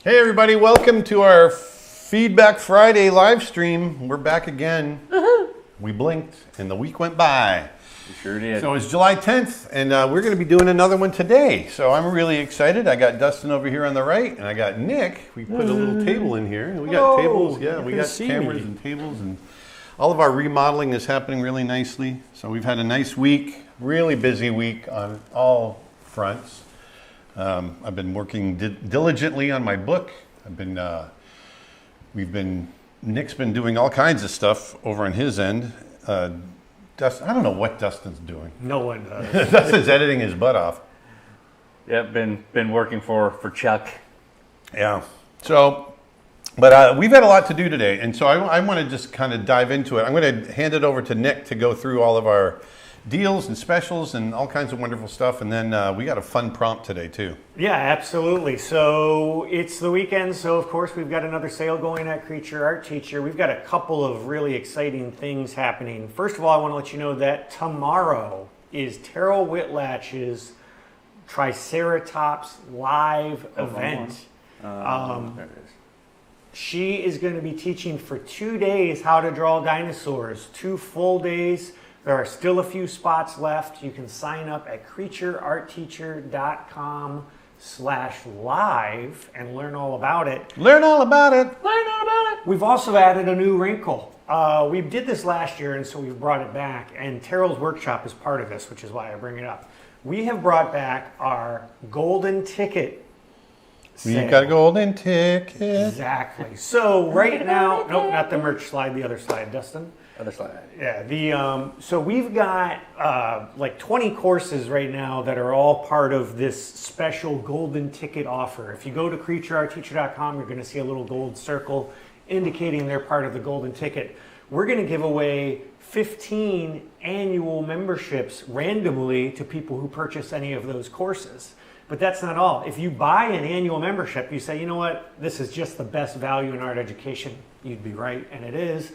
Hey everybody, welcome to our Feedback Friday live stream. We're back again. We blinked and the week went by. We sure did. So it's July 10th and we're going to be doing another one today. So I'm really excited. I got Dustin over here on the right and I got Nick. We put a little table in here. We got tables, we got cameras and tables, and all of our remodeling is happening really nicely. So we've had a nice week, really busy week on all fronts. I've been working diligently on my book. Nick's been doing all kinds of stuff over on his end. Dustin, I don't know what Dustin's doing. No one does. Dustin's editing his butt off. Yep, been working for Chuck. Yeah. So, but we've had a lot to do today, and so I want to just kind of dive into it. I'm going to hand it over to Nick to go through all of our deals and specials and all kinds of wonderful stuff, and then we got a fun prompt today too. Yeah, absolutely. So it's the weekend, so of course we've got another sale going at Creature Art Teacher. We've got a couple of really exciting things happening. First of all, I want to let you know that tomorrow is Terrell Whitlatch's Triceratops live event. There it is. She is going to be teaching for 2 days how to draw dinosaurs, 2 full days. There are still a few spots left. You can sign up at creatureartteacher.com/live and learn all about it. Learn all about it. We've also added a new wrinkle. We did this last year, and so we've brought it back. And Terrell's workshop is part of this, which is why I bring it up. We have brought back our golden ticket sale. We've got a golden ticket. Exactly. So right now, nope, not the merch slide, the other slide, Dustin. Other slide. Yeah, so we've got like 20 courses right now that are all part of this special golden ticket offer. If you go to creatureartteacher.com, you're going to see a little gold circle indicating they're part of the golden ticket. We're going to give away 15 annual memberships randomly to people who purchase any of those courses. But that's not all. If you buy an annual membership, you say, you know what, this is just the best value in art education, you'd be right, and it is.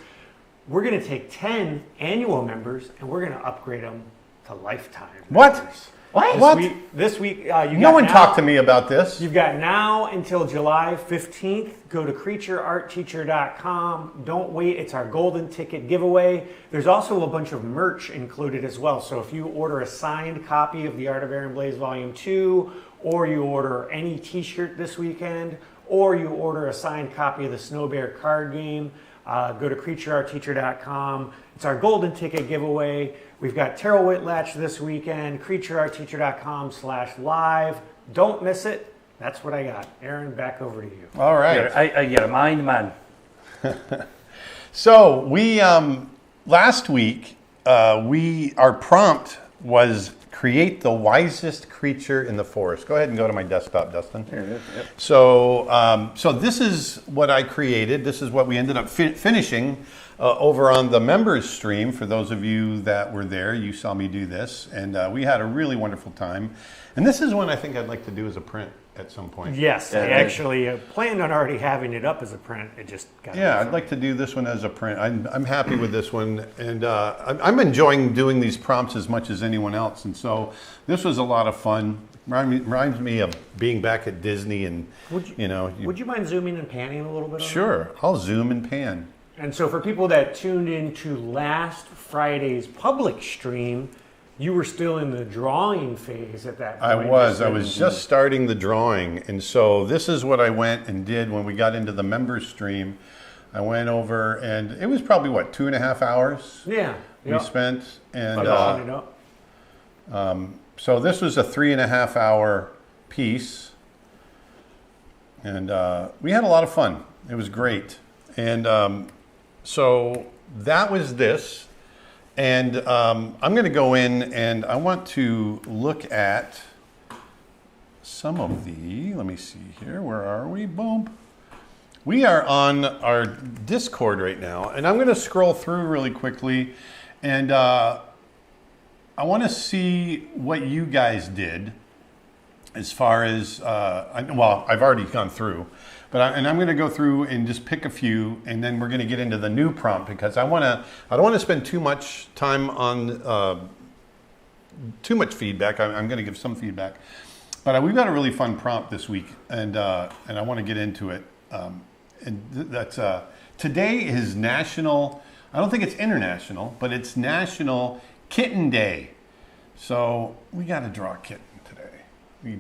We're going to take 10 annual members and we're going to upgrade them to lifetime members. What? This week, No one talked to me about this. You've got now until July 15th. Go to creatureartteacher.com. Don't wait. It's our golden ticket giveaway. There's also a bunch of merch included as well. So if you order a signed copy of The Art of Aaron Blaise Volume 2, or you order any t-shirt this weekend, or you order a signed copy of the Snow Bear card game, go to creatureartteacher.com. It's our golden ticket giveaway. We've got Terrell Whitlatch this weekend, creatureartteacher.com/live. Don't miss it. That's what I got. Aaron, back over to you. All right. I got a mind, man. So we last week our prompt was create the wisest creature in the forest. Go ahead and go to my desktop, Dustin. There it is. Yep. So so this is what I created. This is what we ended up finishing over on the members stream. For those of you that were there, you saw me do this, and we had a really wonderful time. And this is one I think I'd like to do as a print at some point. Yes, I actually planned on already having it up as a print. It just got I'd like to do this one as a print. I'm happy with this one, and I'm enjoying doing these prompts as much as anyone else. And so this was a lot of fun. Reminds me of being back at Disney, and would you mind zooming and panning a little bit? Sure, I'll zoom and pan. And so for people that tuned into last Friday's public stream, you were still in the drawing phase at that point. I was just starting the drawing. And so this is what I went and did when we got into the members stream. I went over, and it was probably, 2.5 hours? Yeah. We spent. And so this was a 3.5 hour piece. And we had a lot of fun. It was great. And so that was this. And I'm going to go in and I want to look at some of let me see here. Where are we? Boom. We are on our Discord right now. And I'm going to scroll through really quickly. And I want to see what you guys did as far as, I've already gone through. And I'm going to go through and just pick a few, and then we're going to get into the new prompt, because I don't want to spend too much time on too much feedback. I'm going to give some feedback. But we've got a really fun prompt this week, and I want to get into it. That's today is National. I don't think it's international, but it's National Kitten Day. So we got to draw a kitten today. We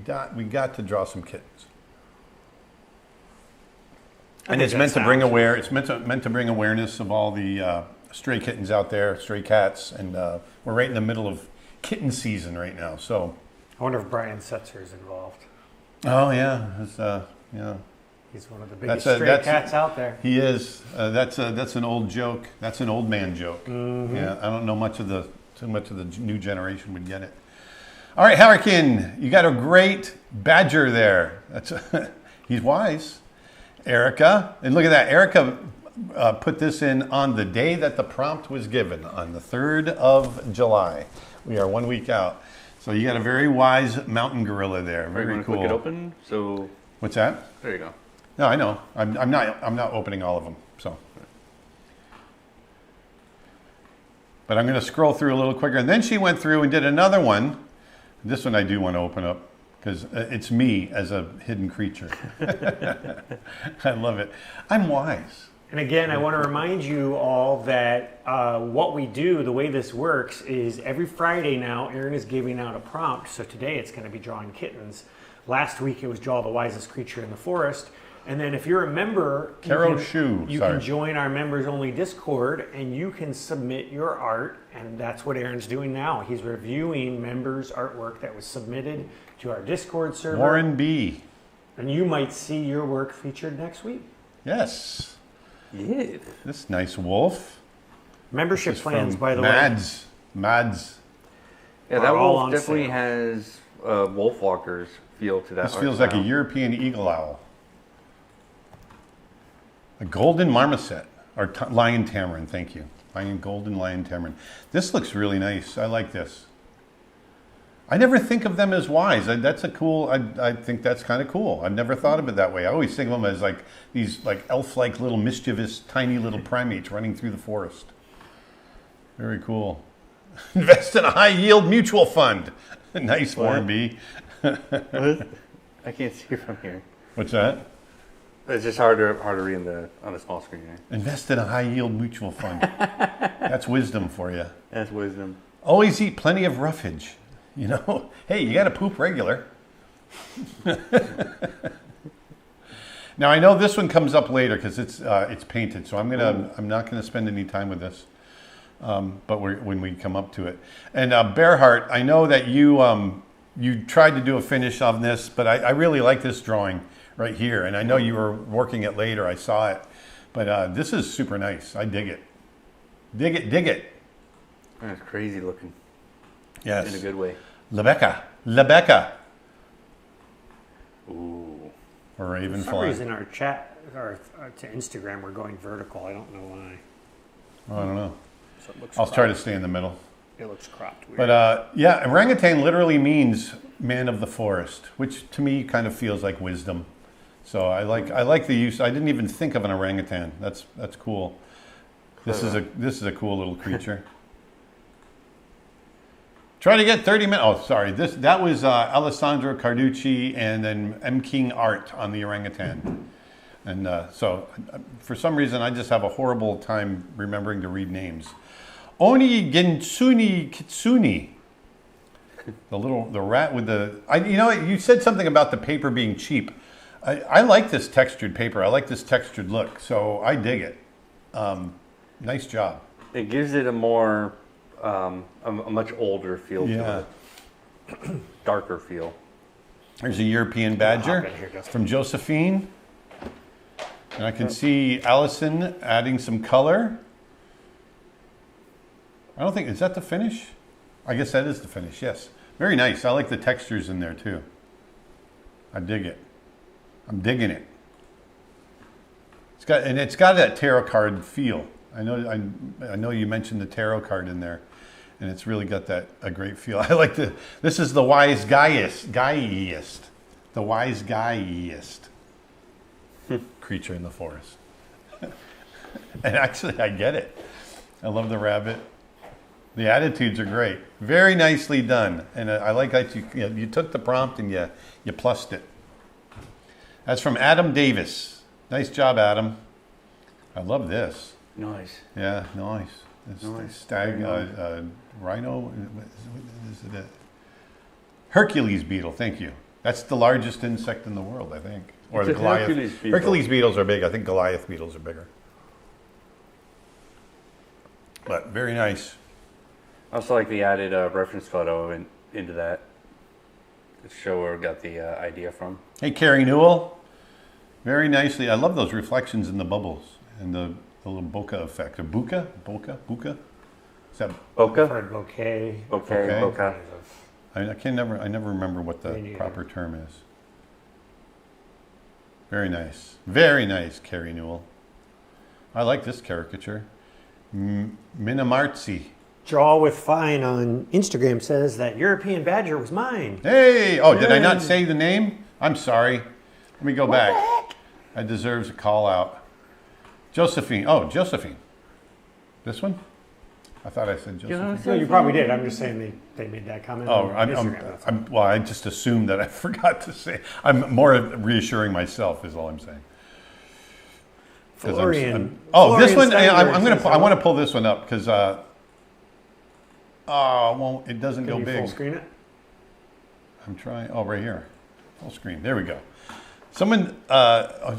got to draw some kittens. And it's meant to bring meant to bring awareness of all the stray kittens out there, stray cats, and we're right in the middle of kitten season right now. So I wonder if Brian Setzer is involved. oh yeah, it's, yeah. He's one of the biggest stray cats out there. He is. That's an old joke. That's an old man joke. Mm-hmm. Yeah, I don't know too much of the new generation would get it. All right, Harrican, you got a great badger there. He's wise. Erica, and look at that. Erica put this in on the day that the prompt was given, on the 3rd of July. We are 1 week out. So you got a very wise mountain gorilla there. Very cool. Click it open. So what's that? There you go. No, I know. I'm not opening all of them. So, but I'm going to scroll through a little quicker. And then she went through and did another one. This one I do want to open up because it's me as a hidden creature. I love it. I'm wise. And again, I want to remind you all that what we do, the way this works, is every Friday now, Aaron is giving out a prompt. So today it's going to be drawing kittens. Last week it was draw the wisest creature in the forest. And then if you're a member, you can join our members only Discord and you can submit your art. And that's what Aaron's doing now. He's reviewing members' artwork that was submitted to our Discord server. Warren B. And you might see your work featured next week. Yes. Yeah. This nice wolf. Membership plans, by the Mads. way. Mads. Yeah, that wolf definitely has Wolfwalker's feel to that. This feels like a European eagle owl. A golden marmoset, or lion tamarin, thank you. Golden lion tamarin. This looks really nice. I like this. I never think of them as wise. That's a cool, I think that's kind of cool. I've never thought of it that way. I always think of them as like these like elf-like little mischievous, tiny little primates running through the forest. Very cool. Invest in a high-yield mutual fund. Nice, Warren B. I can't see from here. What's that? It's just hard to read on the small screen here. Invest in a high-yield mutual fund. That's wisdom for you. That's wisdom. Always eat plenty of roughage. You know, hey, you got to poop regular. Now I know this one comes up later because it's painted, so I'm not gonna spend any time with this. But when we come up to it, and Bearheart, I know that you tried to do a finish on this, but I really like this drawing right here, and I know you were working it later. I saw it, but this is super nice. I dig it. Dig it. That's crazy looking. Yes. In a good way. Lebecca. Ooh. Or Ravenfly. For some reason our chat or to Instagram we're going vertical. I don't know why. Oh, I don't know. So it looks I'll try to stay in the middle. It looks cropped weird. But yeah, orangutan literally means man of the forest, which to me kind of feels like wisdom. So I like the use. I didn't even think of an orangutan. That's cool. This is a cool little creature. Try to get 30 minutes. Oh, sorry. That was Alessandro Carducci and then M. King Art on the orangutan. And so for some reason, I just have a horrible time remembering to read names. Oni Gensuni Kitsuni. The rat with the... you said something about the paper being cheap. I like this textured paper. I like this textured look. So I dig it. Nice job. It gives it a more... a much older feel to it. Darker feel. There's a European badger from Josephine. And I can see Allison adding some color. I don't think, is that the finish? I guess that is the finish, yes. Very nice. I like the textures in there too. I dig it. I'm digging it. It's got that tarot card feel. I know you mentioned the tarot card in there, and it's really got a great feel. I like this is the wise guyest, the wise guyest creature in the forest. And actually, I get it. I love the rabbit. The attitudes are great. Very nicely done. And I like that you took the prompt and you plussed it. That's from Adam Davis. Nice job, Adam. I love this. Nice. Yeah, nice. It's Nice. stag, rhino. Is it a Hercules beetle? Thank you. That's the largest insect in the world, I think. Or It's the a Goliath. Hercules beetle. Hercules beetles are big. I think Goliath beetles are bigger. But very nice. I also like the added reference photo into that to show where we got the idea from. Hey, Carrie Newell. Very nicely. I love those reflections in the bubbles and the little bokeh effect. Or bokeh? Is that? Bokeh? For bouquet. Okay, bokeh. I never remember what the Me neither. proper term is. Very nice. Very nice, Carrie Newell. I like this caricature. Minamartsi. Draw with Fine on Instagram says that European Badger was mine. Hey! Oh, did I not say the name? I'm sorry. Let me go back. That deserves a call out. Josephine. Oh, Josephine. This one? I thought I said Josephine. No, you probably did. I'm just saying they made that comment Oh, on Instagram. well, I just assumed that I forgot to say. I'm more reassuring myself is all I'm saying. 'Cause Florian. this one. Steinberg says I want to pull this one up because. It doesn't Can go you big. full screen it? I'm trying. Oh, right here. Full screen. There we go. Someone. Let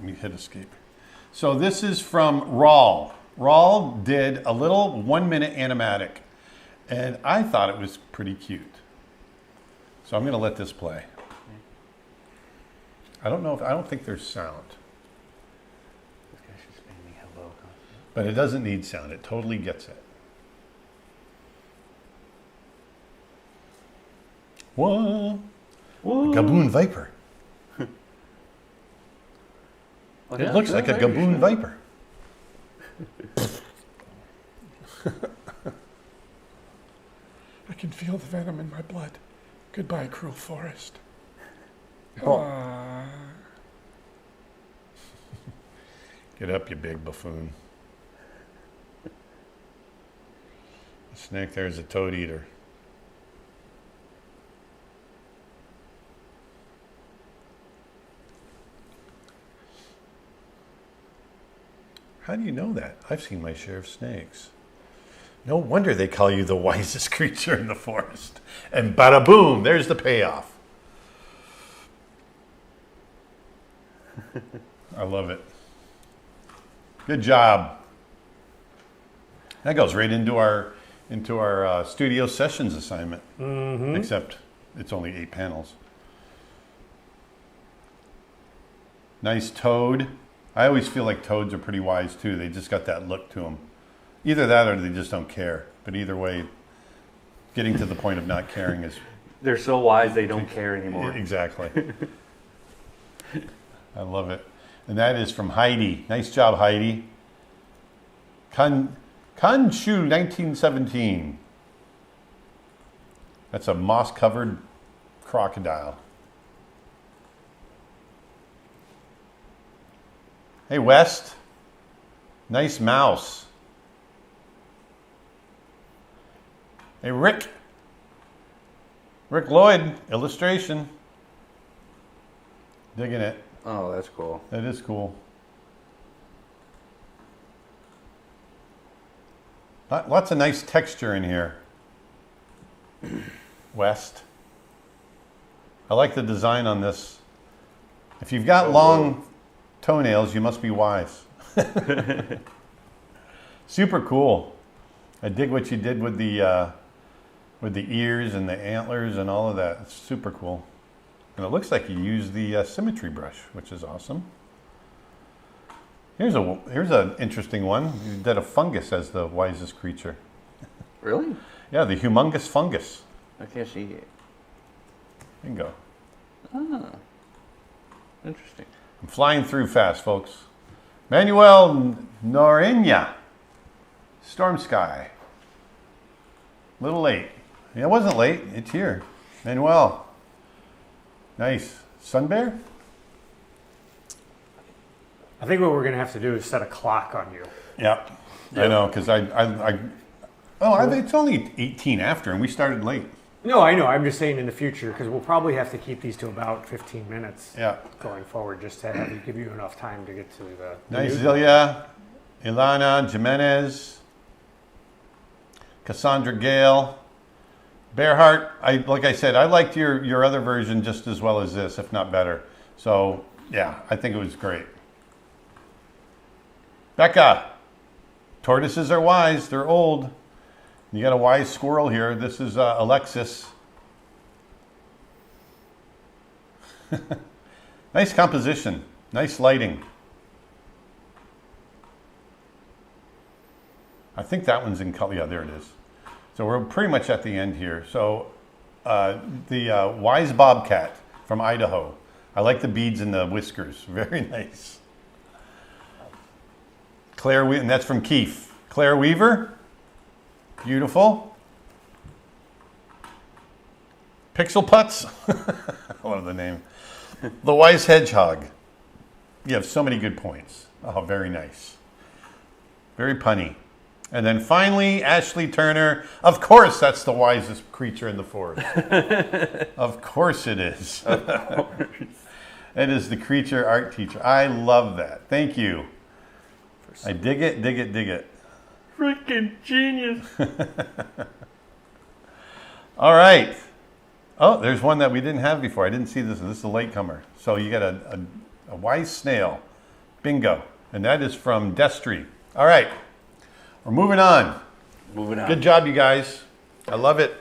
me hit escape. So this is from Rawl. Rawl did a little 1-minute animatic, and I thought it was pretty cute. So I'm going to let this play. I don't think there's sound, This guy's just making me hello. but it doesn't need sound. It totally gets it. Whoa. Whoa. Gaboon viper. Oh, It yeah, looks like a very gaboon sure. viper. I can feel the venom in my blood. Goodbye, cruel forest. Get up, you big buffoon. The snake there's a toad eater. How do you know that? I've seen my share of snakes. No wonder they call you the wisest creature in the forest. And bada boom, there's the payoff. I love it. Good job. That goes right into our studio sessions assignment. Except it's only 8 panels. Nice toad. I always feel like toads are pretty wise too. They just got that look to them. Either that or they just don't care. But either way, getting to the point of not caring is They're so wise they don't care anymore. exactly. I love it. And that is from Heidi. Nice job, Heidi. Kanshu 1917. That's a moss-covered crocodile. Hey, West. Nice mouse. Hey, Rick. Rick Lloyd, illustration. Digging it. Oh, that's cool. That is cool. Lots of nice texture in here. West. I like the design on this. If you've got long toenails, you must be wise. Super cool. I dig what you did with the ears and the antlers and all of that. It's super cool. And it looks like you used the symmetry brush, which is awesome. Here's an interesting one. You did a fungus as the wisest creature. Really? Yeah, the humongous fungus. I can't see it. Bingo. Ah. Interesting. I'm flying through fast, folks. Manuel Noriña. Storm Sky. A little late. Yeah, it wasn't late. It's here. Manuel. Nice. Sun Bear? I think what we're going to have to do is set a clock on you. Yep. I know, because I Oh, it's only 18 after, and we started late. No, I know. I'm just saying in the future because we'll probably have to keep these to about 15 minutes Yeah. going forward, just to give you enough time to get to the. Nice, news. Zilia, Ilana, Jimenez, Cassandra Gale, Bearhart. Like I said, I liked your other version just as well as this, if not better. So yeah, I think it was great. Becca, tortoises are wise. They're old. You got a wise squirrel here. This is Alexis. Nice composition. Nice lighting. I think that one's in color. Yeah, there it is. So we're pretty much at the end here. So the Wise Bobcat from Idaho. I like the beads and the whiskers. Very nice. And that's from Keith. Claire Weaver. Beautiful. Pixel Putz. I love the name. The Wise Hedgehog. You have so many good points. Oh, very nice. Very punny. And then finally, Ashley Turner. Of course, that's the wisest creature in the forest. Of course it is. Of course. It is the creature art teacher. I love that. Thank you. I dig it, dig it, dig it. Freaking genius. All right. Oh, there's one that we didn't have before. I didn't see this. This is a latecomer. So you got a wise snail. Bingo. And that is from Destry. All right. We're moving on. Moving on. Good job, you guys. I love it.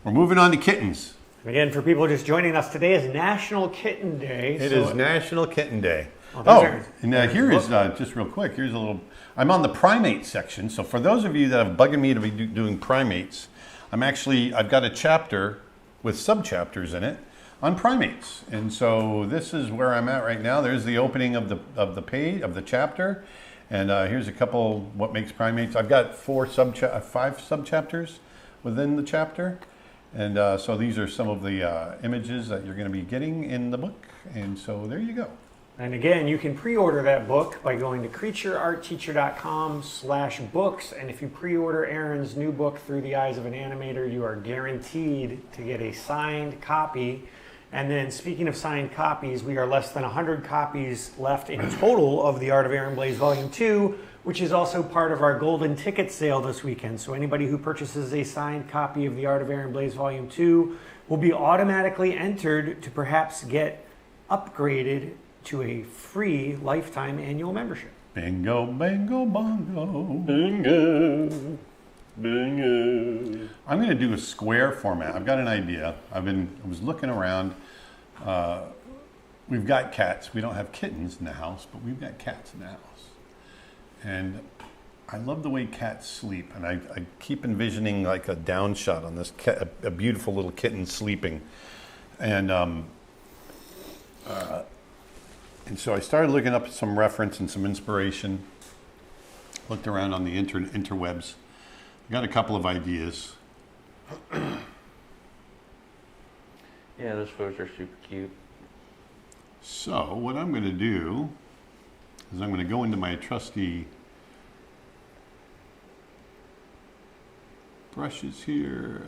We're moving on to kittens. Again, for people just joining us, today is National Kitten Day. It is National Kitten Day. Oh, and here is, just real quick, here's a little, I'm on the primate section. So for those of you that have bugging me to be doing primates, I've got a chapter with sub-chapters in it on primates. And so this is where I'm at right now. There's the opening of the page, of the chapter. And here's a couple, what makes primates. I've got 5 sub-chapters within the chapter. And so these are some of the images that you're going to be getting in the book. And so there you go. And again, you can pre-order that book by going to creatureartteacher.com/books. And if you pre-order Aaron's new book, Through the Eyes of an Animator, you are guaranteed to get a signed copy. And then speaking of signed copies, we are less than 100 copies left in total of The Art of Aaron Blaise Volume 2, which is also part of our golden ticket sale this weekend. So anybody who purchases a signed copy of The Art of Aaron Blaise Volume 2 will be automatically entered to perhaps get upgraded to a free lifetime annual membership. Bingo, bingo, bongo. Bingo. Bingo. I'm going to do a square format. I've got an idea. I was looking around. We've got cats. We don't have kittens in the house, but we've got cats in the house. And I love the way cats sleep. And I keep envisioning like a down shot on this cat, a beautiful little kitten sleeping. And so I started looking up some reference and some inspiration. Looked around on the interwebs. Got a couple of ideas. Yeah, those photos are super cute. So what I'm going to do is I'm going to go into my trusty brushes here,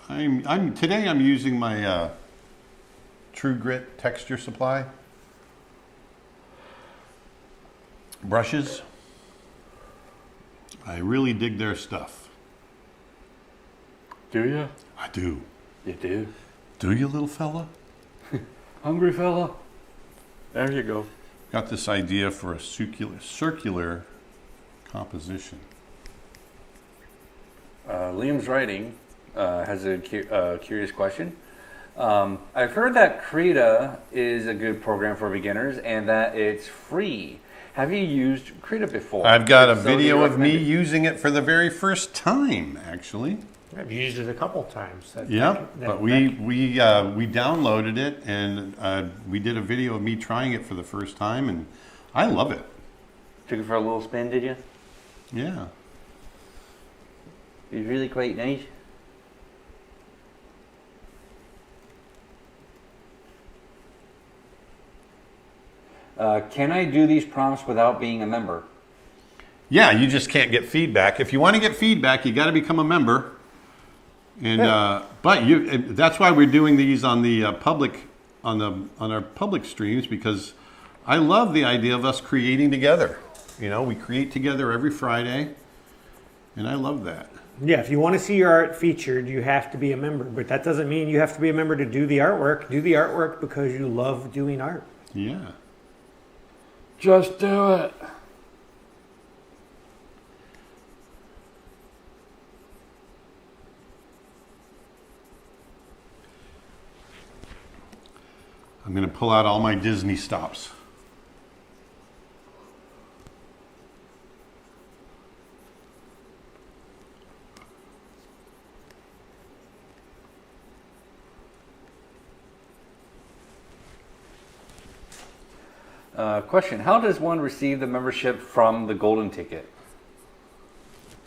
and today I'm using my True Grit Texture Supply brushes. I really dig their stuff. Do you? I do. You do? Do you, little fella? Hungry fella? There you go. Got this idea for a circular composition. Liam's writing has a curious question. I've heard that Krita is a good program for beginners and that it's free. Have you used Krita before? I've got a video of me using it for the very first time, actually. I've used it a couple times. But we downloaded it, and we did a video of me trying it for the first time, and I love it. Took it for a little spin, did you? Yeah. It was really quite nice. Can I do these prompts without being a member? Yeah, you just can't get feedback. If you want to get feedback, you got to become a member. And but that's why we're doing these on the public on our public streams, because I love the idea of us creating together. You know, we create together every Friday, and I love that. Yeah, if you want to see your art featured, you have to be a member. But that doesn't mean you have to be a member to do the artwork. Do the artwork because you love doing art. Yeah. Just do it. I'm going to pull out all my Disney stops. Question: how does one receive the membership from the Golden Ticket?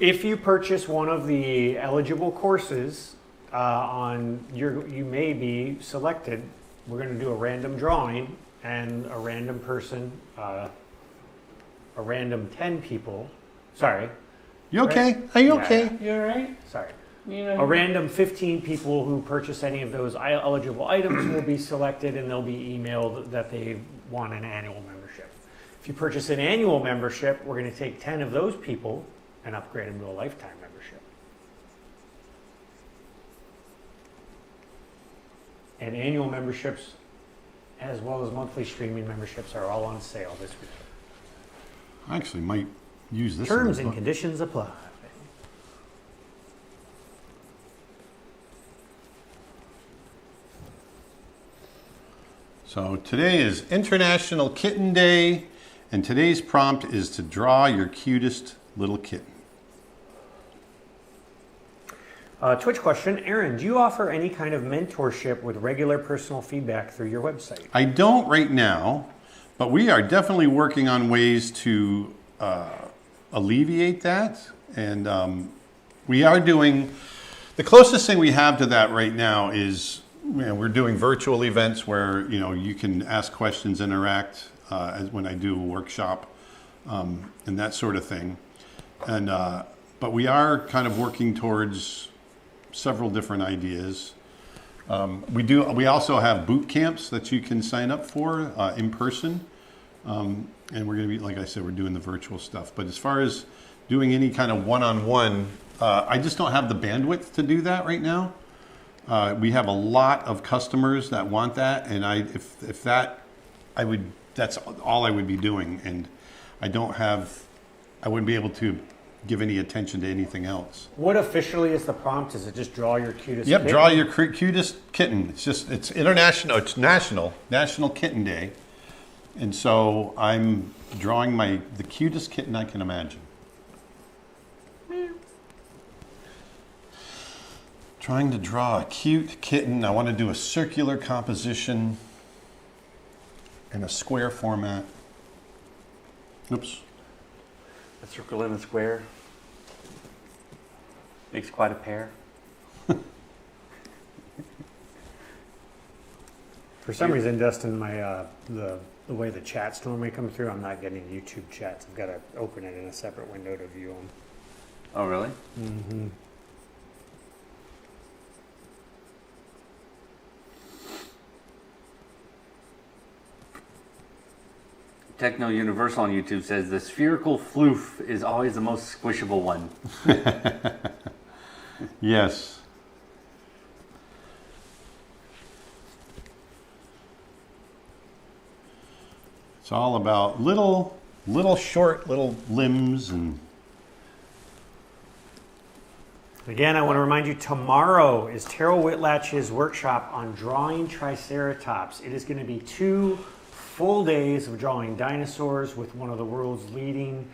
If you purchase one of the eligible courses, you may be selected. We're going to do a random drawing, and a random person, a random 10 people. Sorry. You okay? Are you Yeah. okay? You all right? Sorry. You know, A random 15 people who purchase any of those eligible items will be selected, and they'll be emailed that they want an annual membership. If you purchase an annual membership, we're going to take 10 of those people and upgrade them to a lifetime membership. And annual memberships, as well as monthly streaming memberships, are all on sale this week. I actually might use this. Terms in the and book. conditions apply. So today is International Kitten Day, and today's prompt is to draw your cutest little kitten. Twitch question, Aaron, do you offer any kind of mentorship with regular personal feedback through your website? I don't right now, but we are definitely working on ways to alleviate that. And we are doing, the closest thing we have to that right now is, we're doing virtual events where, you can ask questions, interact when I do a workshop and that sort of thing. And but we are kind of working towards several different ideas. We also have boot camps that you can sign up for in person. And we're going to be, like I said, we're doing the virtual stuff. But as far as doing any kind of one-on-one, I just don't have the bandwidth to do that right now. We have a lot of customers that want that, and that's all I would be doing, and I wouldn't be able to give any attention to anything else. What officially is the prompt? Is it just draw your cutest Yep, kitten? draw your cutest kitten. It's international, it's National Kitten Day, and so I'm drawing the cutest kitten I can imagine. Trying to draw a cute kitten. I want to do a circular composition in a square format. Oops. a circle and a square makes quite a pair. For some reason, Dustin, my the way the chats normally come through, I'm not getting YouTube chats. I've got to open it in a separate window to view them. Oh, really? Mm-hmm. Techno Universal on YouTube says the spherical floof is always the most squishable one. Yes. It's all about little short little limbs and. Again, I want to remind you, tomorrow is Terrell Whitlatch's workshop on drawing Triceratops. It is going to be 2 full days of drawing dinosaurs with one of the world's leading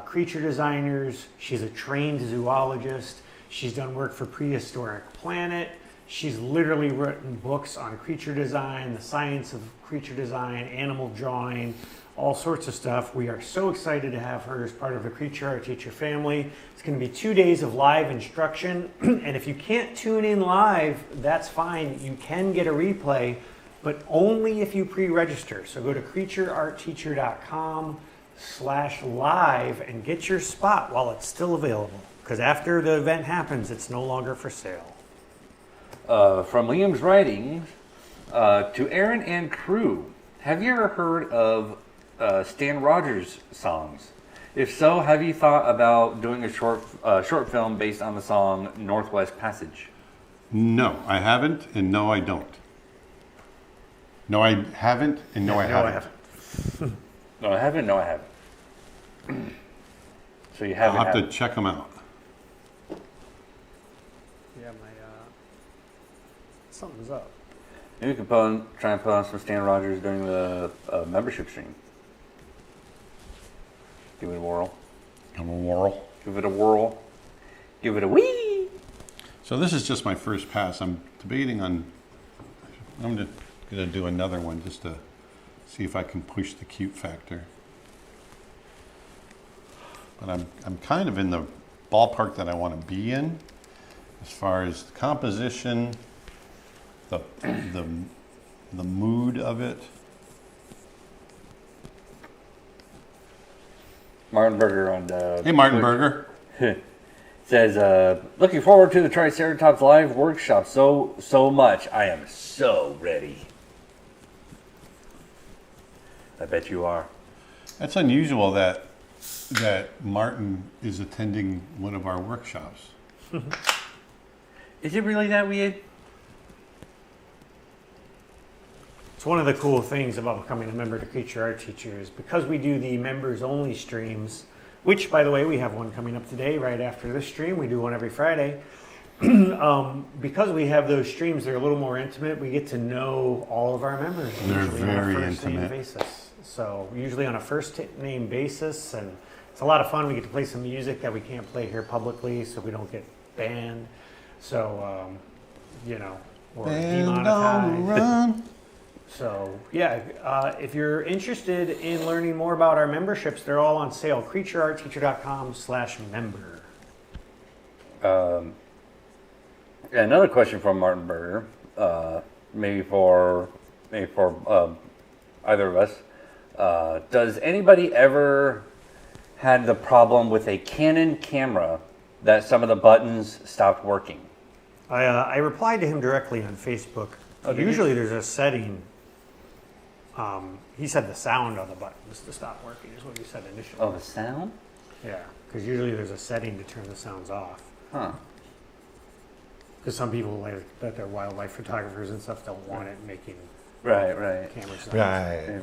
creature designers. She's a trained zoologist. She's done work for Prehistoric Planet. She's literally written books on creature design, the science of creature design, animal drawing, all sorts of stuff. We are so excited to have her as part of the Creature Art Teacher family. It's going to be 2 days of live instruction. And if you can't tune in live, that's fine. You can get a replay, but only if you pre-register. So go to creatureartteacher.com patreon.com/live and get your spot while it's still available. Because after the event happens, it's no longer for sale. From Liam's writings, to Aaron and crew, have you ever heard of Stan Rogers songs? If so, have you thought about doing a short film based on the song Northwest Passage? No, I haven't, and no, I don't. No, I haven't, and no, I haven't. No, I haven't. No, I haven't. So you I'll haven't. have to check them out. Yeah, my something's up. Maybe we could try and put on some Stan Rogers during the membership stream. Give it a whirl. I'm a whirl. Give it a whirl. Give it a wee. So this is just my first pass. I'm debating on. I'm going to do another one just to see if I can push the cute factor. But I'm kind of in the ballpark that I want to be in, as far as the composition, the mood of it. Martin Berger on the. Hey, Martin Berger. Says, looking forward to the Triceratops Live workshop so much. I am so ready. I bet you are. That's unusual that Martin is attending one of our workshops. Is it really that weird? It's one of the cool things about becoming a member to Creature Art Teacher is because we do the members only streams, which by the way, we have one coming up today right after this stream. We do one every Friday. Because we have those streams, they're a little more intimate. We get to know all of our members. They're usually very on a first name intimate. basis. So usually on a first name basis, and it's a lot of fun. We get to play some music that we can't play here publicly, so we don't get banned. So or demonetized. So yeah, if you're interested in learning more about our memberships, they're all on sale. CreatureArtTeacher.com/member. Another question from Martin Berger, maybe for either of us. Does anybody ever had the problem with a Canon camera that some of the buttons stopped working? I replied to him directly on Facebook. Oh, did you? Usually there's a setting. He said the sound on the buttons to stop working is what he said initially. Oh, the sound? Yeah, because usually there's a setting to turn the sounds off. Huh. Because some people that they're wildlife photographers and stuff don't want it making Right. camera sounds.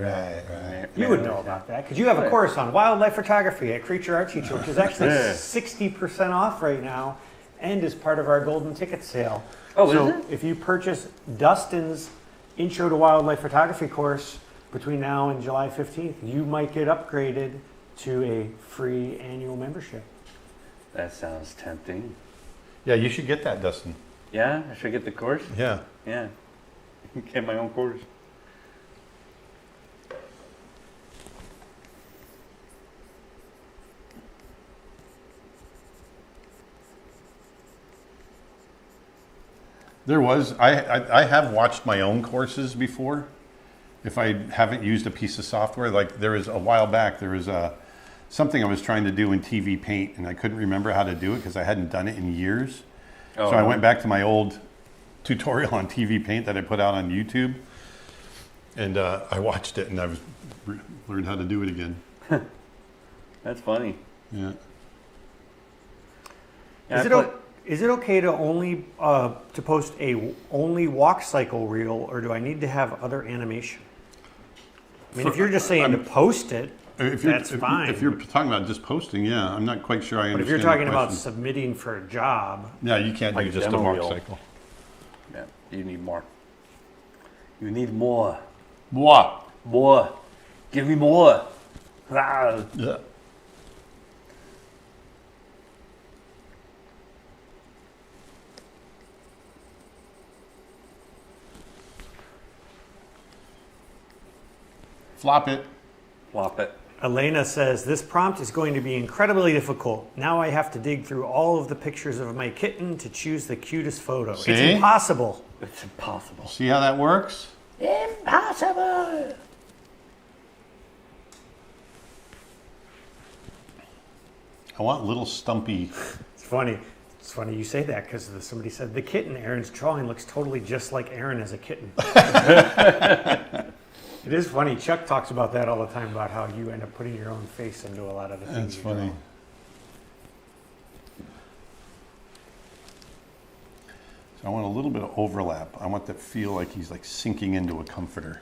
Right. You would know about that because you have a course on wildlife photography at Creature Art Teacher, which is actually 60% off right now and is part of our golden ticket sale. Oh, so is it? if you purchase Dustin's Intro to Wildlife Photography course between now and July 15th, you might get upgraded to a free annual membership. That sounds tempting. Yeah, you should get that, Dustin. Yeah, I should get the course. Yeah. Yeah, get my own course. There was, I have watched my own courses before. If I haven't used a piece of software, like there was a while back, there was something I was trying to do in TV Paint and I couldn't remember how to do it because I hadn't done it in years. Oh, So I went back to my old tutorial on TV Paint that I put out on YouTube and I watched it and I learned how to do it again. That's funny. Yeah. Yeah, Is it okay to only to post a only walk cycle reel, or do I need to have other animation? I mean, if you're just saying to post it, that's fine. If you're talking about just posting, yeah, I'm not quite sure I understand. But if you're the talking about question. submitting for a job, Yeah, you can't Like do just a demo walk reel. cycle. Yeah, you need more. You need more. What? More. Give me more. Ah. Yeah. Flop it. Flop it. Elena says, this prompt is going to be incredibly difficult. Now I have to dig through all of the pictures of my kitten to choose the cutest photo. See? It's impossible. It's impossible. See how that works? Impossible. I want little stumpy. It's funny. It's funny you say that because somebody said the kitten Aaron's drawing looks totally just like Aaron as a kitten. It is funny. Chuck talks about that all the time about how you end up putting your own face into a lot of the things. That's funny. So I want a little bit of overlap. I want to feel like he's like sinking into a comforter.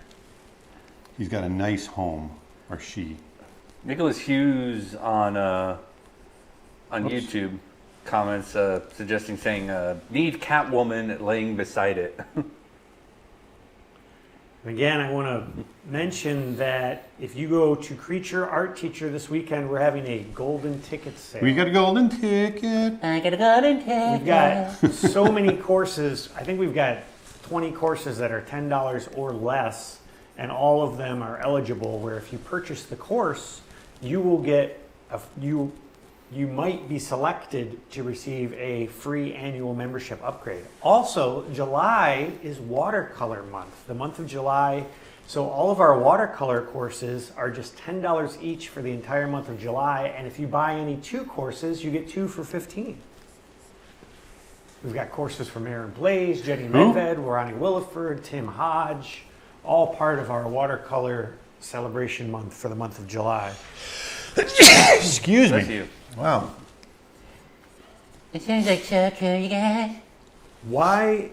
He's got a nice home, or she. Nicholas Hughes on YouTube comments suggesting saying need Catwoman laying beside it. Again, I want to mention that if you go to Creature Art Teacher this weekend, we're having a golden ticket sale. We got a golden ticket. I got a golden ticket. We've got so many courses. I think we've got 20 courses that are $10 or less, and all of them are eligible. Where if you purchase the course, you will get you might be selected to receive a free annual membership upgrade. Also, July is watercolor month, the month of July. So all of our watercolor courses are just $10 each for the entire month of July. And if you buy any 2 courses, you get 2 for $15. We've got courses from Aaron Blaze, Jenny Medved, Ronnie Williford, Tim Hodge, all part of our watercolor celebration month for the month of July. Excuse Thank me. you. Wow. It sounds like soccer, you guys. Why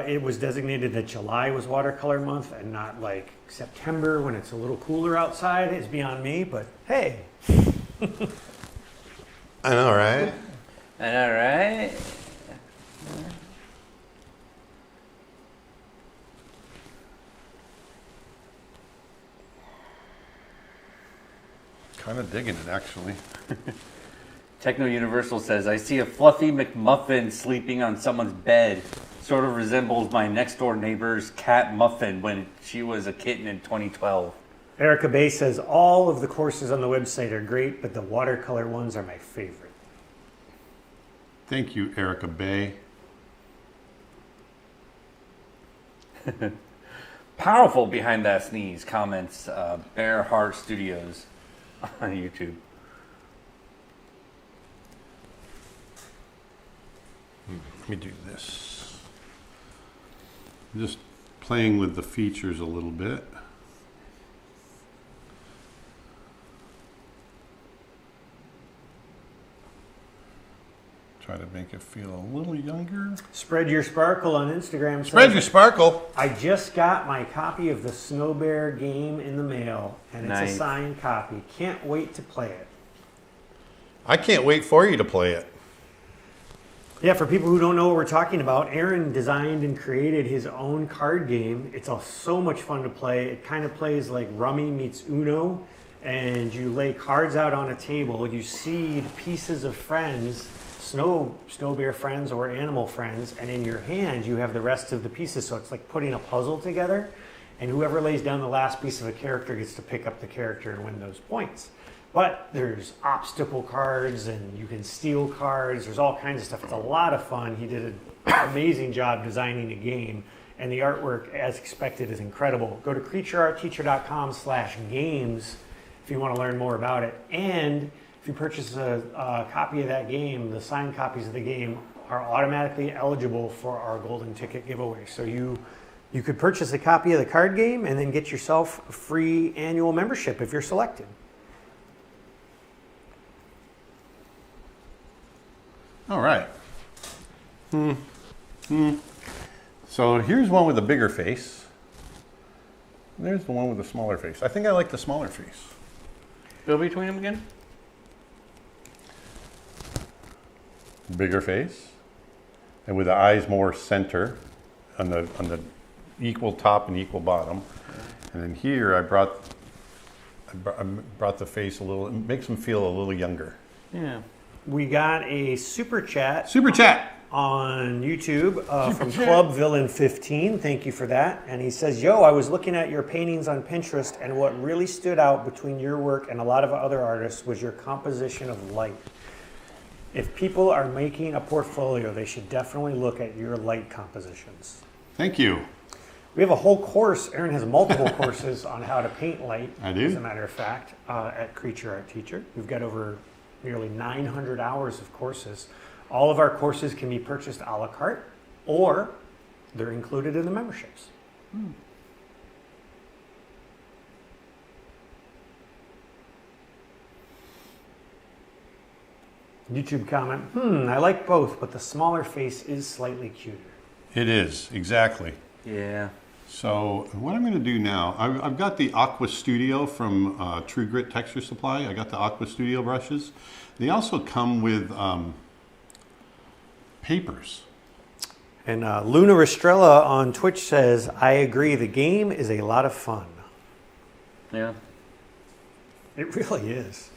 it was designated that July was watercolor month and not like September when it's a little cooler outside is beyond me, but hey. I know, right? And all right. Kind of digging it, actually. Techno Universal says, I see a fluffy McMuffin sleeping on someone's bed. Sort of resembles my next door neighbor's cat Muffin when she was a kitten in 2012. Erica Bay says all of the courses on the website are great, but the watercolor ones are my favorite. Thank you, Erica Bay. Powerful behind that sneeze, comments Bear Heart Studios on YouTube. Let me do this. I'm just playing with the features a little bit. Try to make it feel a little younger. Spread Your Sparkle on Instagram Spread says, your sparkle. I just got my copy of the Snow Bear game in the mail, and it's Nice. a signed copy. Can't wait to play it. I can't wait for you to play it. Yeah, for people who don't know what we're talking about, Aaron designed and created his own card game. It's so much fun to play. It kind of plays like Rummy meets Uno, and you lay cards out on a table. You seed pieces of friends, snow bear friends or animal friends, and in your hand you have the rest of the pieces. So it's like putting a puzzle together, and whoever lays down the last piece of a character gets to pick up the character and win those points. But there's obstacle cards and you can steal cards. There's all kinds of stuff. It's a lot of fun. He did an amazing job designing a game, and the artwork, as expected, is incredible. Go to creatureartteacher.com/games if you want to learn more about it. And if you purchase a copy of that game, the signed copies of the game are automatically eligible for our golden ticket giveaway. So you could purchase a copy of the card game and then get yourself a free annual membership if you're selected. All right. So here's one with a bigger face. There's the one with the smaller face. I think I like the smaller face. Go between them again? Bigger face, and with the eyes more center on the equal top and equal bottom. And then here I brought the face a little. It makes them feel a little younger. Yeah. We got a super chat Super chat. on YouTube from Club Villain 15. Thank you for that. And he says, "Yo, I was looking at your paintings on Pinterest, and what really stood out between your work and a lot of other artists was your composition of light. If people are making a portfolio, they should definitely look at your light compositions." Thank you. We have a whole course. Aaron has multiple courses on how to paint light. I do. As a matter of fact, at Creature Art Teacher, we've got over nearly 900 hours of courses. All of our courses can be purchased a la carte, or they're included in the memberships. YouTube comment, I like both, but the smaller face is slightly cuter. It is, exactly. Yeah. So what I'm going to do now, I've got the Aqua Studio from True Grit Texture Supply. I got the Aqua Studio brushes. They also come with papers. And Luna Restrella on Twitch says, I agree, the game is a lot of fun. Yeah. It really is.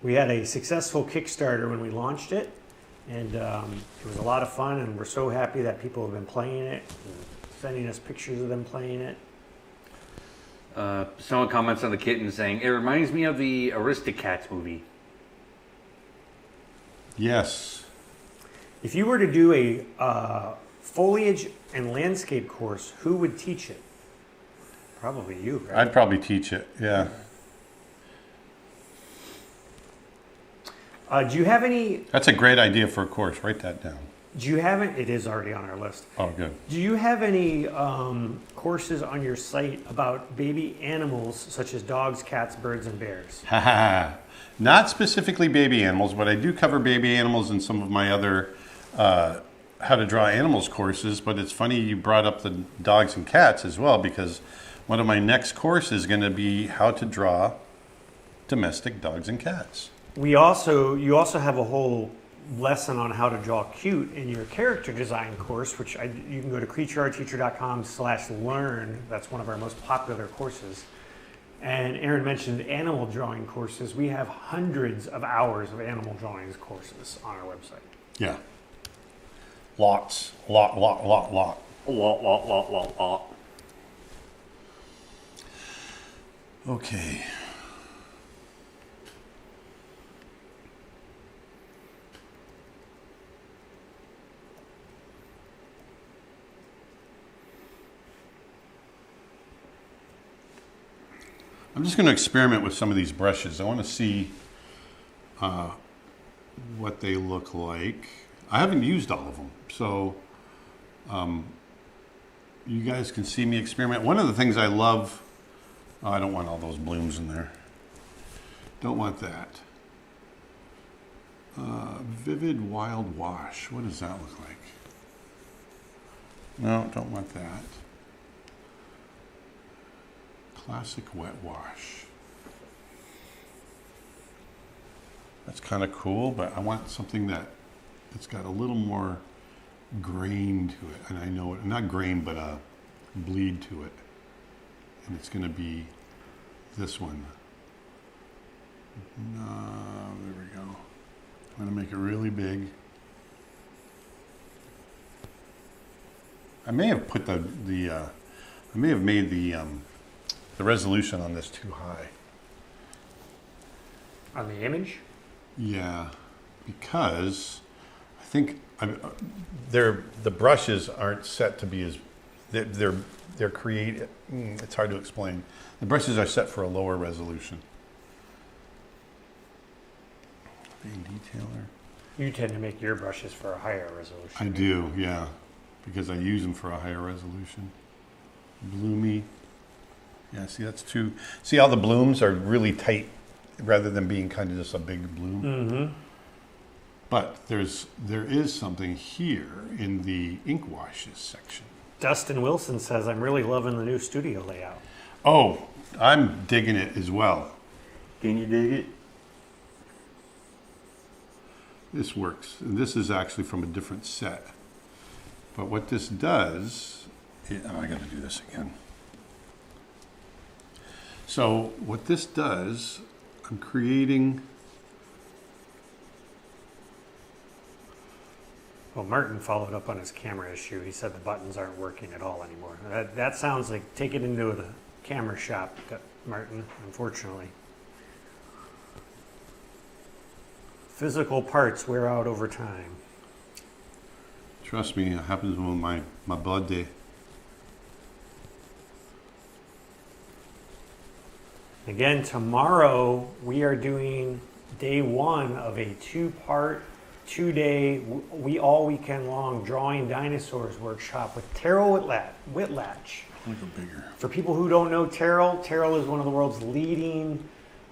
We had a successful Kickstarter when we launched it, and it was a lot of fun, and we're so happy that people have been playing it, and sending us pictures of them playing it. Someone comments on the Kitten saying, it reminds me of the Aristocats movie. Yes. If you were to do a foliage and landscape course, who would teach it? Probably you, right? I'd probably teach it, yeah. Do you have any? That's a great idea for a course. Write that down. Do you have it? It is already on our list. Oh, good. Do you have any courses on your site about baby animals such as dogs, cats, birds, and bears? Not specifically baby animals, but I do cover baby animals in some of my other how to draw animals courses. But it's funny you brought up the dogs and cats as well, because one of my next courses is going to be how to draw domestic dogs and cats. You also have a whole lesson on how to draw cute in your character design course, which you can go to creatureartteacher.com/learn. That's one of our most popular courses. And Aaron mentioned animal drawing courses. We have hundreds of hours of animal drawings courses on our website. Yeah. Lots. Lot. Lot. Okay. I'm just going to experiment with some of these brushes. I want to see what they look like. I haven't used all of them, so you guys can see me experiment. One of the things I love, I don't want all those blooms in there. Don't want that. Vivid Wild Wash. What does that look like? No, don't want that. Classic Wet Wash. That's kind of cool, but I want something that's got a little more grain to it. And I know it, not grain, but a bleed to it. And it's going to be this one. There we go. I'm going to make it really big. I may have put I may have made the resolution on this too high. On the image? Yeah, because I think the brushes aren't set to be as they're created. It's hard to explain. The brushes are set for a lower resolution. Vein detailer. You tend to make your brushes for a higher resolution. I do, yeah, because I use them for a higher resolution. Bloomy. Yeah, see, that's too. See how the blooms are really tight rather than being kind of just a big bloom? Mm-hmm. But there is something here in the ink washes section. Dustin Wilson says, I'm really loving the new studio layout. Oh, I'm digging it as well. Can you dig it? This works. And this is actually from a different set. But what this does, I got to do this again. So what this does, I'm creating. Well, Martin followed up on his camera issue. He said the buttons aren't working at all anymore. That sounds like take it into the camera shop, Martin, unfortunately. Physical parts wear out over time. Trust me, it happens on my birthday. Again, tomorrow we are doing day one of a two-part, 2-day, all weekend long drawing dinosaurs workshop with Terrell Whitlatch. For people who don't know Terrell is one of the world's leading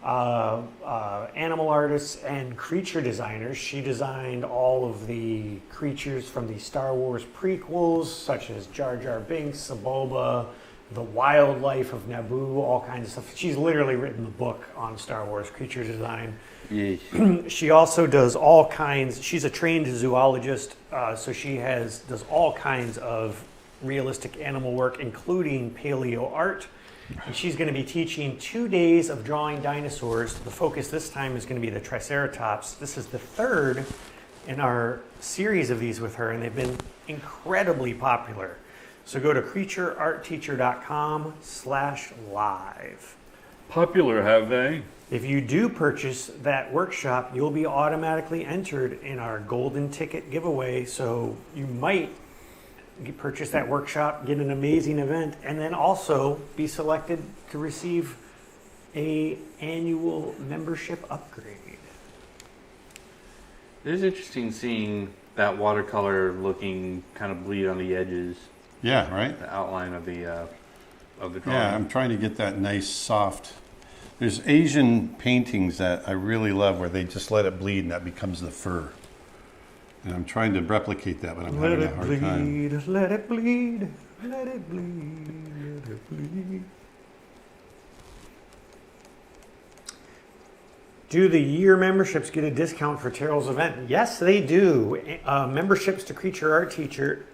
animal artists and creature designers. She designed all of the creatures from the Star Wars prequels, such as Jar Jar Binks, Sebulba, the wildlife of Naboo, all kinds of stuff. She's literally written the book on Star Wars creature design. She also does all kinds. She's a trained zoologist, so she does all kinds of realistic animal work, including paleo art. And she's going to be teaching 2 days of drawing dinosaurs. The focus this time is going to be the Triceratops. This is the third in our series of these with her, and they've been incredibly popular. So go to creatureartteacher.com/live. Popular, have they? If you do purchase that workshop, you'll be automatically entered in our golden ticket giveaway. So you might purchase that workshop, get an amazing event, and then also be selected to receive a annual membership upgrade. It is interesting seeing that watercolor looking kind of bleed on the edges. Yeah, right? The outline of the drawing. Yeah, I'm trying to get that nice soft. There's Asian paintings that I really love where they just let it bleed and that becomes the fur. And I'm trying to replicate that, but I'm having a hard time. Let it bleed, let it bleed, let it bleed. Do the year memberships get a discount for Terrell's event? Yes, they do. Memberships to Creature Art Teacher,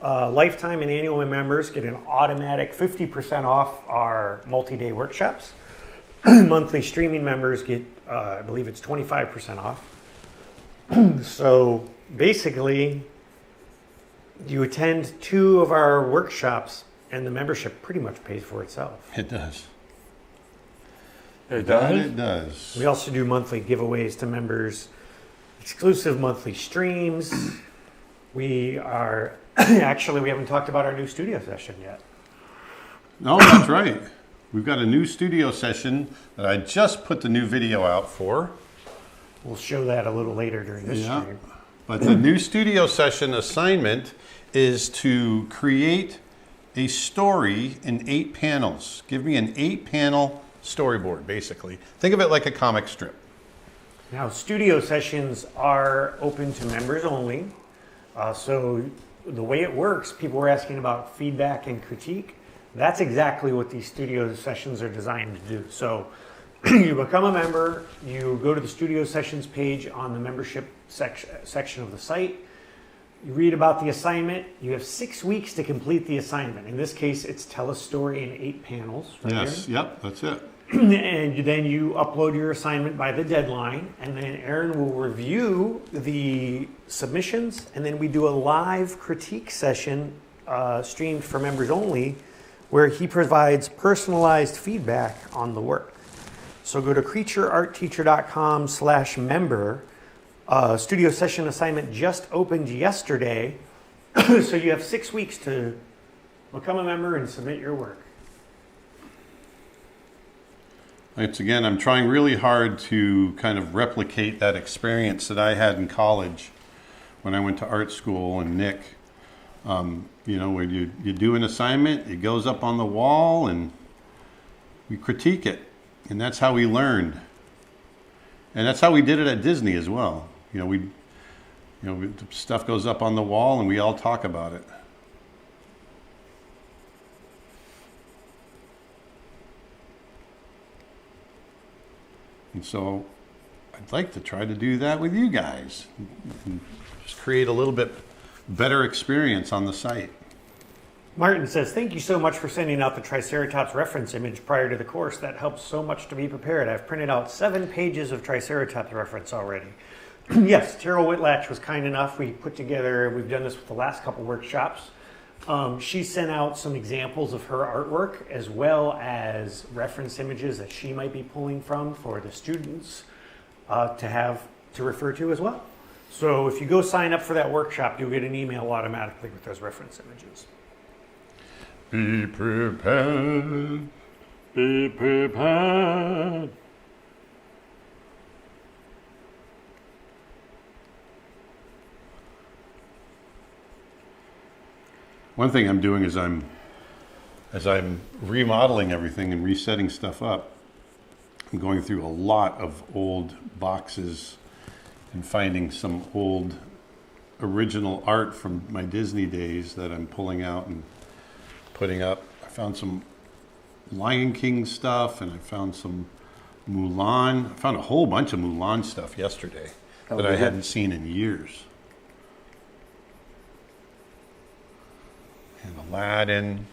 lifetime and annual members get an automatic 50% off our multi-day workshops. Monthly streaming members get, I believe it's 25% off. So basically, you attend 2 of our workshops and the membership pretty much pays for itself. It does. It does? It does. We also do monthly giveaways to members, exclusive monthly streams. We are, actually, we haven't talked about our new studio session yet. No, that's right. We've got a new studio session that I just put the new video out for. We'll show that a little later during this stream. But the new studio session assignment is to create a story in 8 panels. Give me an 8-panel storyboard, basically. Think of it like a comic strip. Now, studio sessions are open to members only. So the way it works, people were asking about feedback and critique. That's exactly what these studio sessions are designed to do. So you become a member, you go to the studio sessions page on the membership section of the site, you read about the assignment, you have 6 weeks to complete the assignment. In this case, it's tell a story in 8 panels. Right Yes, yep, that's it. And then you upload your assignment by the deadline, and then Aaron will review the submissions, and then we do a live critique session streamed for members only, where he provides personalized feedback on the work. So go to creatureartteacher.com/member. Studio session assignment just opened yesterday, so you have 6 weeks to become a member and submit your work. Again, I'm trying really hard to kind of replicate that experience that I had in college when I went to art school. And Nick, when you do an assignment, it goes up on the wall and we critique it. And that's how we learned. And that's how we did it at Disney as well. Stuff goes up on the wall and we all talk about it. And so I'd like to try to do that with you guys. And just create a little bit better experience on the site. Martin says, thank you so much for sending out the Triceratops reference image prior to the course. That helps so much to be prepared. I've printed out 7 pages of Triceratops reference already. Yes, Terrell Whitlatch was kind enough. We've done this with the last couple workshops. She sent out some examples of her artwork as well as reference images that she might be pulling from for the students to refer to as well. So if you go sign up for that workshop, you'll get an email automatically with those reference images. Be prepared. Be prepared. One thing I'm doing is as I'm remodeling everything and resetting stuff up, I'm going through a lot of old boxes and finding some old original art from my Disney days that I'm pulling out and putting up. I found some Lion King stuff, and I found some Mulan. I found a whole bunch of Mulan stuff yesterday that I hadn't seen in years. And Aladdin.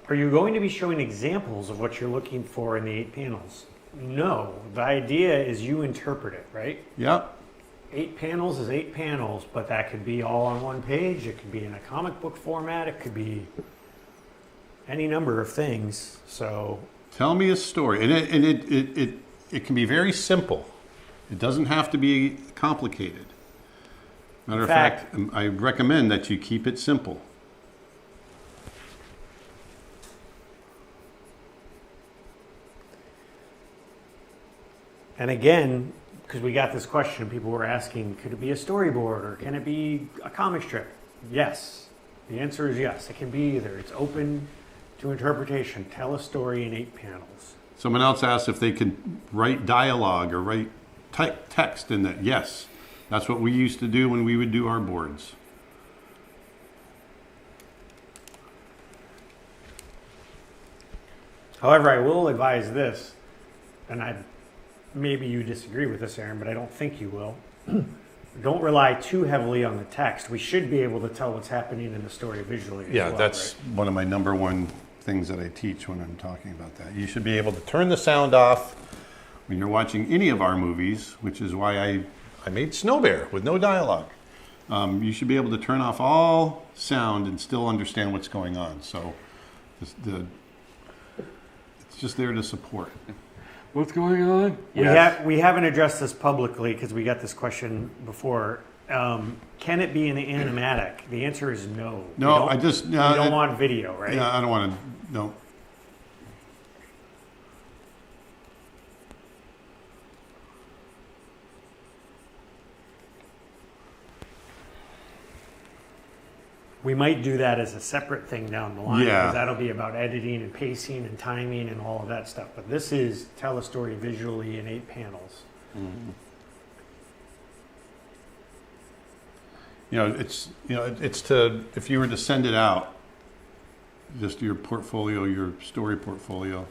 Are you going to be showing examples of what you're looking for in the 8 panels? No. The idea is you interpret it, right? Yep. 8 panels is 8 panels, but that could be all on one page. It could be in a comic book format. It could be any number of things. So Tell me a story. And it can be very simple. It doesn't have to be complicated. Matter of fact, I recommend that you keep it simple. And again, because we got this question, people were asking, could it be a storyboard or can it be a comic strip? Yes. The answer is yes. It can be either. It's open to interpretation. Tell a story in 8 panels. Someone else asked if they could write dialogue or write text in that. Yes, that's what we used to do when we would do our boards. However, I will advise this, and maybe you disagree with this, Aaron, but I don't think you will. Don't rely too heavily on the text. We should be able to tell what's happening in the story visually. Yeah, that's one of my number one things that I teach when I'm talking about that. You should be able to turn the sound off when you're watching any of our movies, which is why I made Snow Bear with no dialogue. You should be able to turn off all sound and still understand what's going on. So it's just there to support. What's going on? We haven't addressed this publicly because we got this question before. Can it be an animatic? The answer is no. No, you don't want video, right? Yeah, I don't want to. No. We might do that as a separate thing down the line. Yeah. Because that'll be about editing and pacing and timing and all of that stuff. But this is tell a story visually in 8 panels. Mm-hmm. It's to, if you were to send it out, just your portfolio, your story portfolio.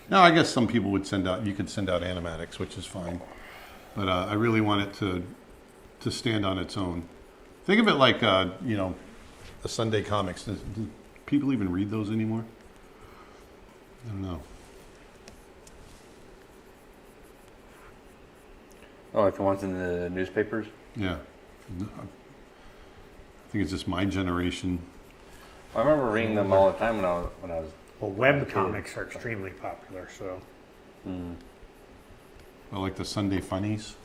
Now, I guess some people would you could send out animatics, which is fine. But I really want it to stand on its own. Think of it like, the Sunday comics. Do people even read those anymore? I don't know. Oh, like the ones in the newspapers? Yeah. I think it's just my generation. I remember reading them all the time when I was. Well, web comics are extremely popular, so. I like the Sunday funnies.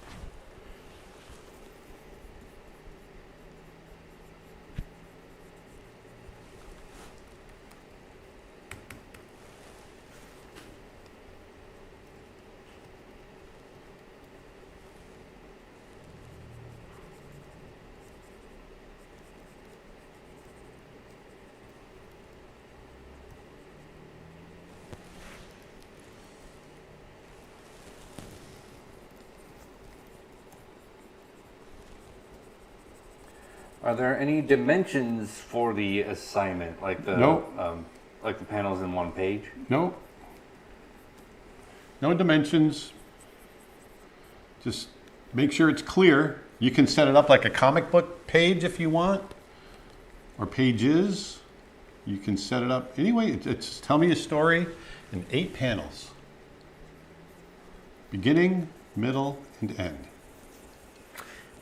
Are there any dimensions for the assignment, like the Nope. like the panels in one page? No. No dimensions. Just make sure it's clear. You can set it up like a comic book page if you want, or pages. You can set it up anyway. It's tell me a story in 8 panels. Beginning, middle, and end.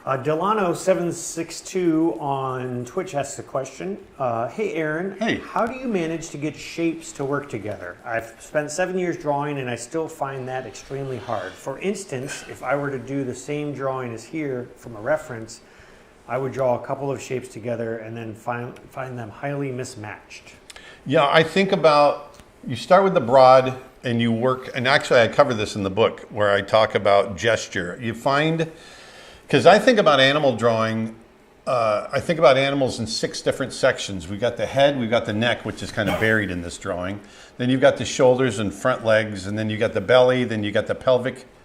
Delano762 on Twitch asks a question. Hey, Aaron. Hey. How do you manage to get shapes to work together? I've spent 7 years drawing and I still find that extremely hard. For instance, if I were to do the same drawing as here from a reference, I would draw a couple of shapes together and then find them highly mismatched. Yeah, I think about you start with the broad and you work, and actually I cover this in the book where I talk about gesture. You find, because I think about animal drawing, I think about animals in 6 different sections. We've got the head, we've got the neck, which is kind of buried in this drawing. Then you've got the shoulders and front legs, and then you got the belly, then you got the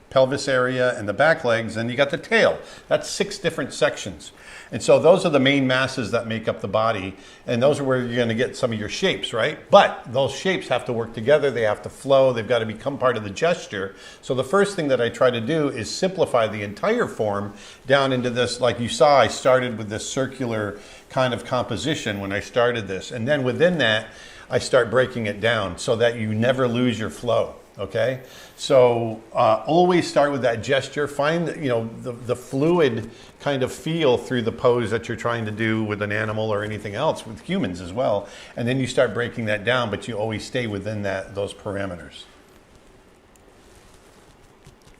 pelvis area and the back legs, and you got the tail. That's 6 different sections. And so those are the main masses that make up the body, and those are where you're going to get some of your shapes, right? But those shapes have to work together, they have to flow, they've got to become part of the gesture. So the first thing that I try to do is simplify the entire form down into this, like you saw, I started with this circular kind of composition when I started this. And then within that, I start breaking it down so that you never lose your flow. Okay, so always start with that gesture. Find the fluid kind of feel through the pose that you're trying to do with an animal or anything else, with humans as well. And then you start breaking that down, but you always stay within those parameters.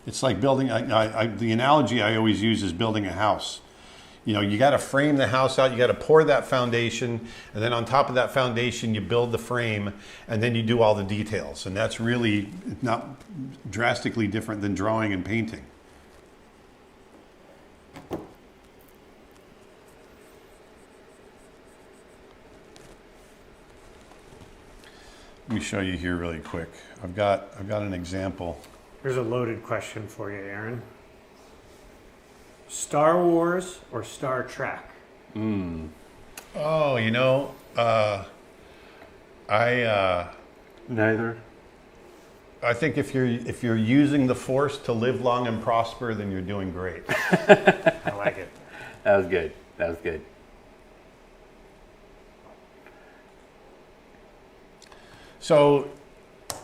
It's like building. The analogy I always use is building a house. You got to frame the house out, you got to pour that foundation, and then on top of that foundation, you build the frame, and then you do all the details. And that's really not drastically different than drawing and painting. Let me show you here really quick. I've got an example. Here's a loaded question for you, Aaron. Star Wars or Star Trek? Oh, Neither. I think if you're using the Force to live long and prosper, then you're doing great. I like it. That was good. So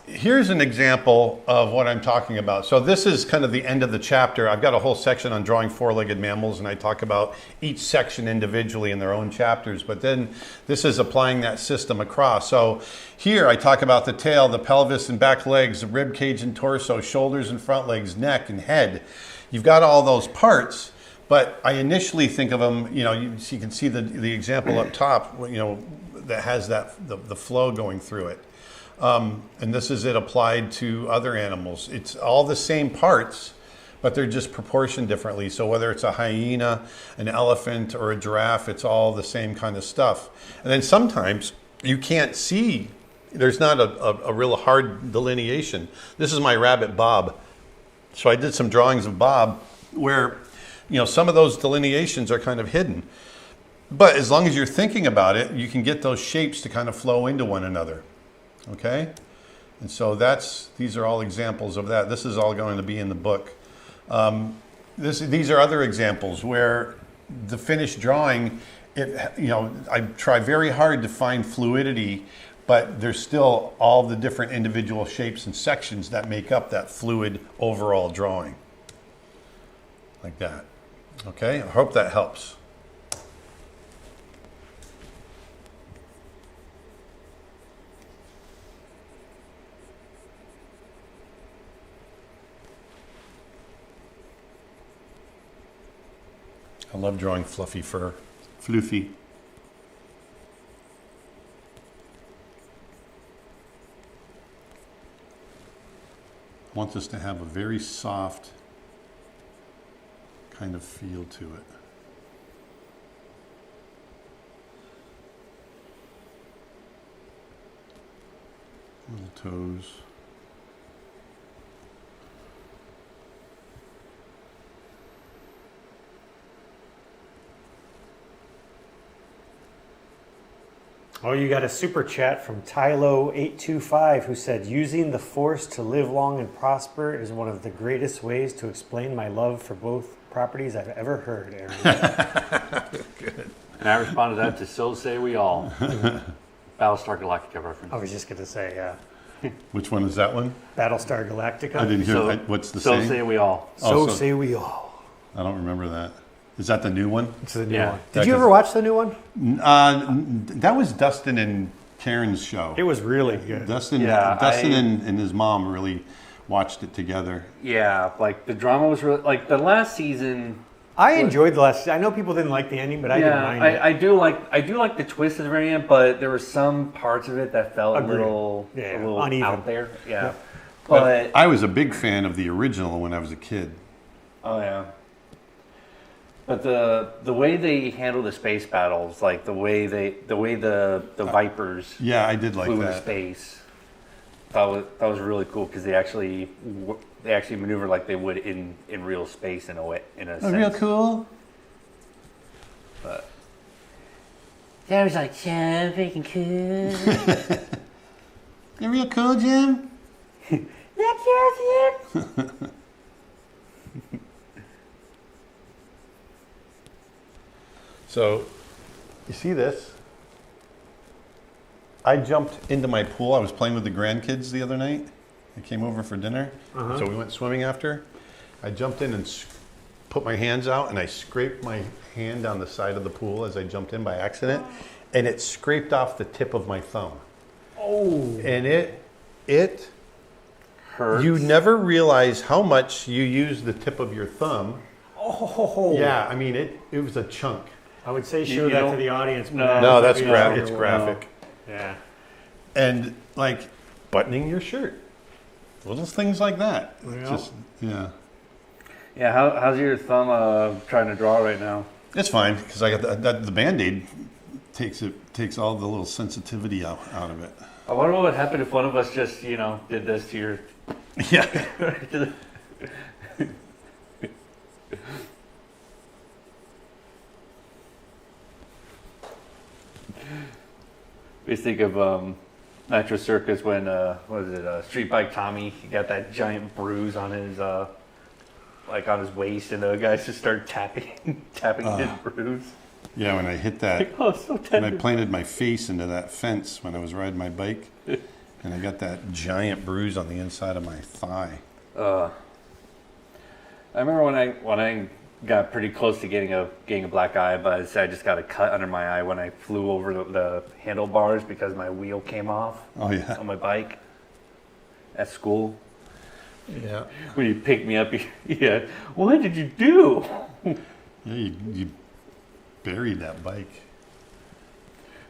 here's an example of what I'm talking about. So this is kind of the end of the chapter. I've got a whole section on drawing 4-legged mammals, and I talk about each section individually in their own chapters. But then this is applying that system across. So here I talk about the tail, the pelvis and back legs, the rib cage and torso, shoulders and front legs, neck and head. You've got all those parts, but I initially think of them, you can see the example up top, that has the flow going through it. And this is it applied to other animals. It's all the same parts, but they're just proportioned differently. So whether it's a hyena, an elephant, or a giraffe, it's all the same kind of stuff. And then sometimes you can't see. There's not a real hard delineation. This is my rabbit Bob. So I did some drawings of Bob where, some of those delineations are kind of hidden. But as long as you're thinking about it, you can get those shapes to kind of flow into one another. Okay, and so these are all examples of that. This is all going to be in the book. These are other examples where the finished drawing, I try very hard to find fluidity, but there's still all the different individual shapes and sections that make up that fluid overall drawing. Like that. Okay, I hope that helps. I love drawing fluffy fur. Floofy. I want this to have a very soft kind of feel to it. Little toes. Oh, you got a super chat from Tylo825 who said, using the Force to live long and prosper is one of the greatest ways to explain my love for both properties I've ever heard, Aaron. Good. And I responded to that to So Say We All. Battlestar Galactica reference. I was just going to say, Which one is that one? Battlestar Galactica. I didn't hear So, that. What's the So saying? Say We All. So Oh, say we all. I don't remember that. Is that the new one? It's the new Yeah. one. Did you ever watch the new one? That was Dustin and Karen's show. It was really good. Dustin Yeah, and his mom really watched it together. Yeah, like the drama was really, like the last season I enjoyed the last. I know people didn't like the ending, but I didn't mind it. I do like the twist at the very end, but there were some parts of it that felt a little uneven. out there. Yeah. Yeah. But I was a big fan of the original when I was a kid. oh yeah. But the way they handle the space battles, like the way the Vipers Yeah, I did like flew into that. space, that was really cool because they actually maneuver like they would in real space in a sense. Real cool. But That was like so freaking cool. You're real cool, Jim. That's awesome. So, you see this? I jumped into my pool. I was playing with the grandkids the other night. They came over for dinner. So we went swimming after. I jumped in and put my hands out, and I scraped my hand on the side of the pool as I jumped in by accident, and it scraped off the tip of my thumb. Oh. And it hurts. you never realize how much you use the tip of your thumb. Oh. Yeah, I mean, it was a chunk. I would say show You that to don't- the audience. but No. No, that's yeah, it's graphic. Yeah. And like buttoning your shirt. Little things like that. Yeah. Just, yeah. Yeah, how's your thumb trying to draw right now? It's fine because I got the Band-Aid takes all the little sensitivity out of it. I wonder what would happen if one of us just, did this to your... Yeah. We think of Nitro Circus when, Street Bike Tommy, he got that giant bruise on his, on his waist, and the guys just start tapping his bruise. Yeah, when I hit that, Oh, so when I tender. planted my face into that fence when I was riding my bike, and I got that giant bruise on the inside of my thigh. I remember when I got pretty close to getting a black eye, but I just got a cut under my eye when I flew over the handlebars because my wheel came off Oh yeah. on my bike at school. Yeah. When you picked me up, yeah, what did you do? Yeah, you buried that bike.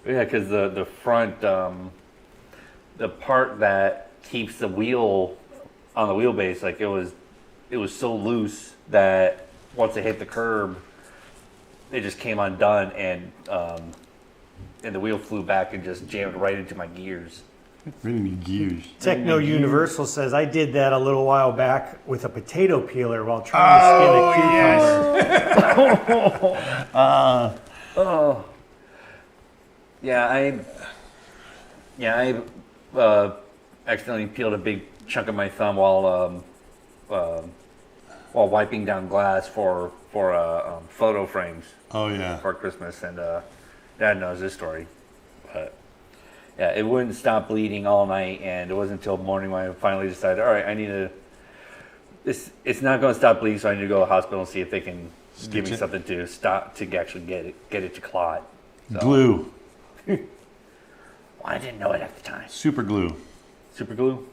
Yeah, because the front, the part that keeps the wheel on the wheelbase, like it was so loose that once it hit the curb, it just came undone, and the wheel flew back and just jammed right into my gears. Really gears. Techno Universal says, I did that a little while back with a potato peeler while trying to skin a cucumber. Oh, yeah, I accidentally peeled a big chunk of my thumb while wiping down glass for photo frames Oh yeah. for Christmas, and Dad knows this story, but yeah, it wouldn't stop bleeding all night, and it wasn't until morning when I finally decided, all right, I need to. It's not going to stop bleeding, so I need to go to the hospital and see if they can give me it? something to stop to actually get it to clot. So, Glue. well, I didn't know it at the time. Super glue. Super glue.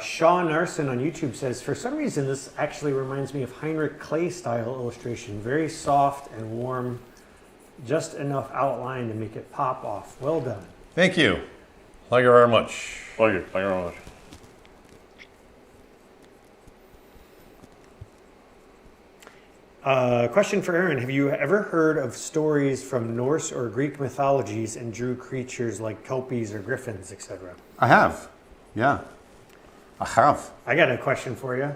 Sean Narson on YouTube says, for some reason, this actually reminds me of Heinrich Clay style illustration. Very soft and warm, just enough outline to make it pop off. Well done. Thank you. Thank you very much. Thank you very much. Question for Aaron. Have you ever heard of stories from Norse or Greek mythologies and drew creatures like kelpies or griffins, etc.? I have. Yeah. I have. I got a question for you.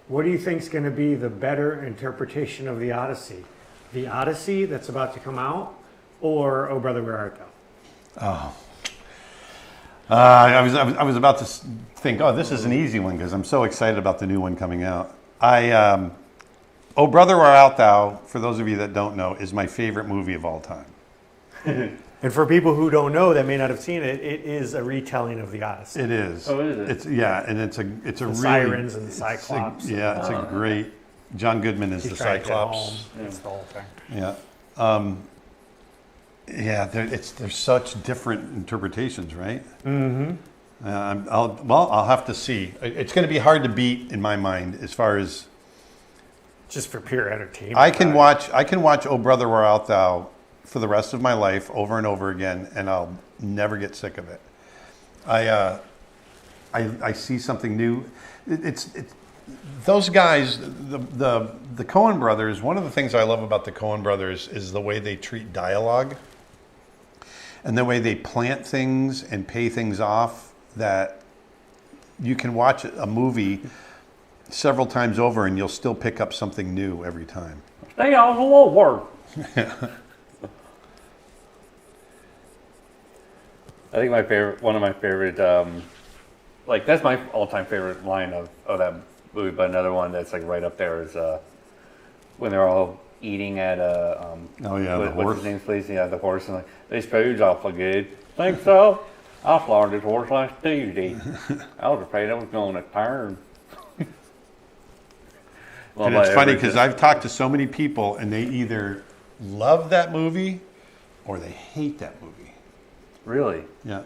What do you think is going to be the better interpretation of the Odyssey? The Odyssey that's about to come out, or Oh Brother, Where Art Thou? I was about to think, oh, this is an easy one because I'm so excited about the new one coming out. Oh Brother, Where Art Thou, for those of you that don't know, is my favorite movie of all time. And for people who don't know that may not have seen it, it is a retelling of the Odyssey. It is. Oh, is it? It's and it's a The really sirens and the Cyclops. It's a great. John Goodman is He's the trying to get home. Cyclops. That's the whole thing. Yeah. There's such different interpretations, right? Mm-hmm. I'll have to see. It's going to be hard to beat in my mind as far as Just for pure entertainment. I can watch Oh Brother Where Art Thou for the rest of my life over and over again, and I'll never get sick of it. I see something new. It's those guys, the Coen brothers. One of the things I love about the Coen brothers is the way they treat dialogue, and the way they plant things and pay things off. That you can watch a movie several times over, and you'll still pick up something new every time. Stay on the Lord. I think one of my favorite, like that's my all-time favorite line of that movie. But another one that's like right up there is when they're all eating at the what's horse. his name's place? Yeah, the horse, and like this food's awful good. Think so? I slaughtered this horse last Tuesday. I was afraid I was going to turn. And it's funny because I've talked to so many people, and they either love that movie or they hate that movie. Really? Yeah.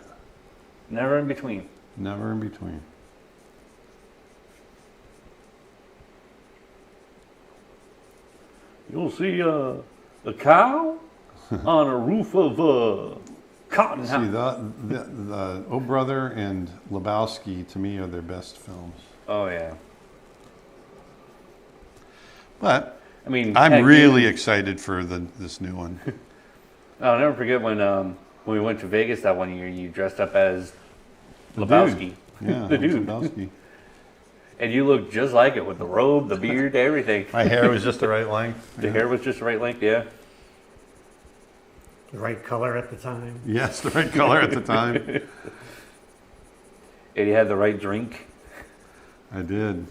Never in between. Never in between. You'll see a cow on a roof of cotton See, house. the Oh Brother and Lebowski, to me, are their best films. Oh yeah. But I mean, I'm really excited for this new one. I'll never forget when we went to Vegas that one year. You dressed up as Lebowski, Yeah, the dude, Lebowski. and you looked just like it with the robe, the beard, everything. My hair was just the right length. The hair was just the right length. Yeah. The right color at the time. Yes, the right color at the time. And you had the right drink. I did.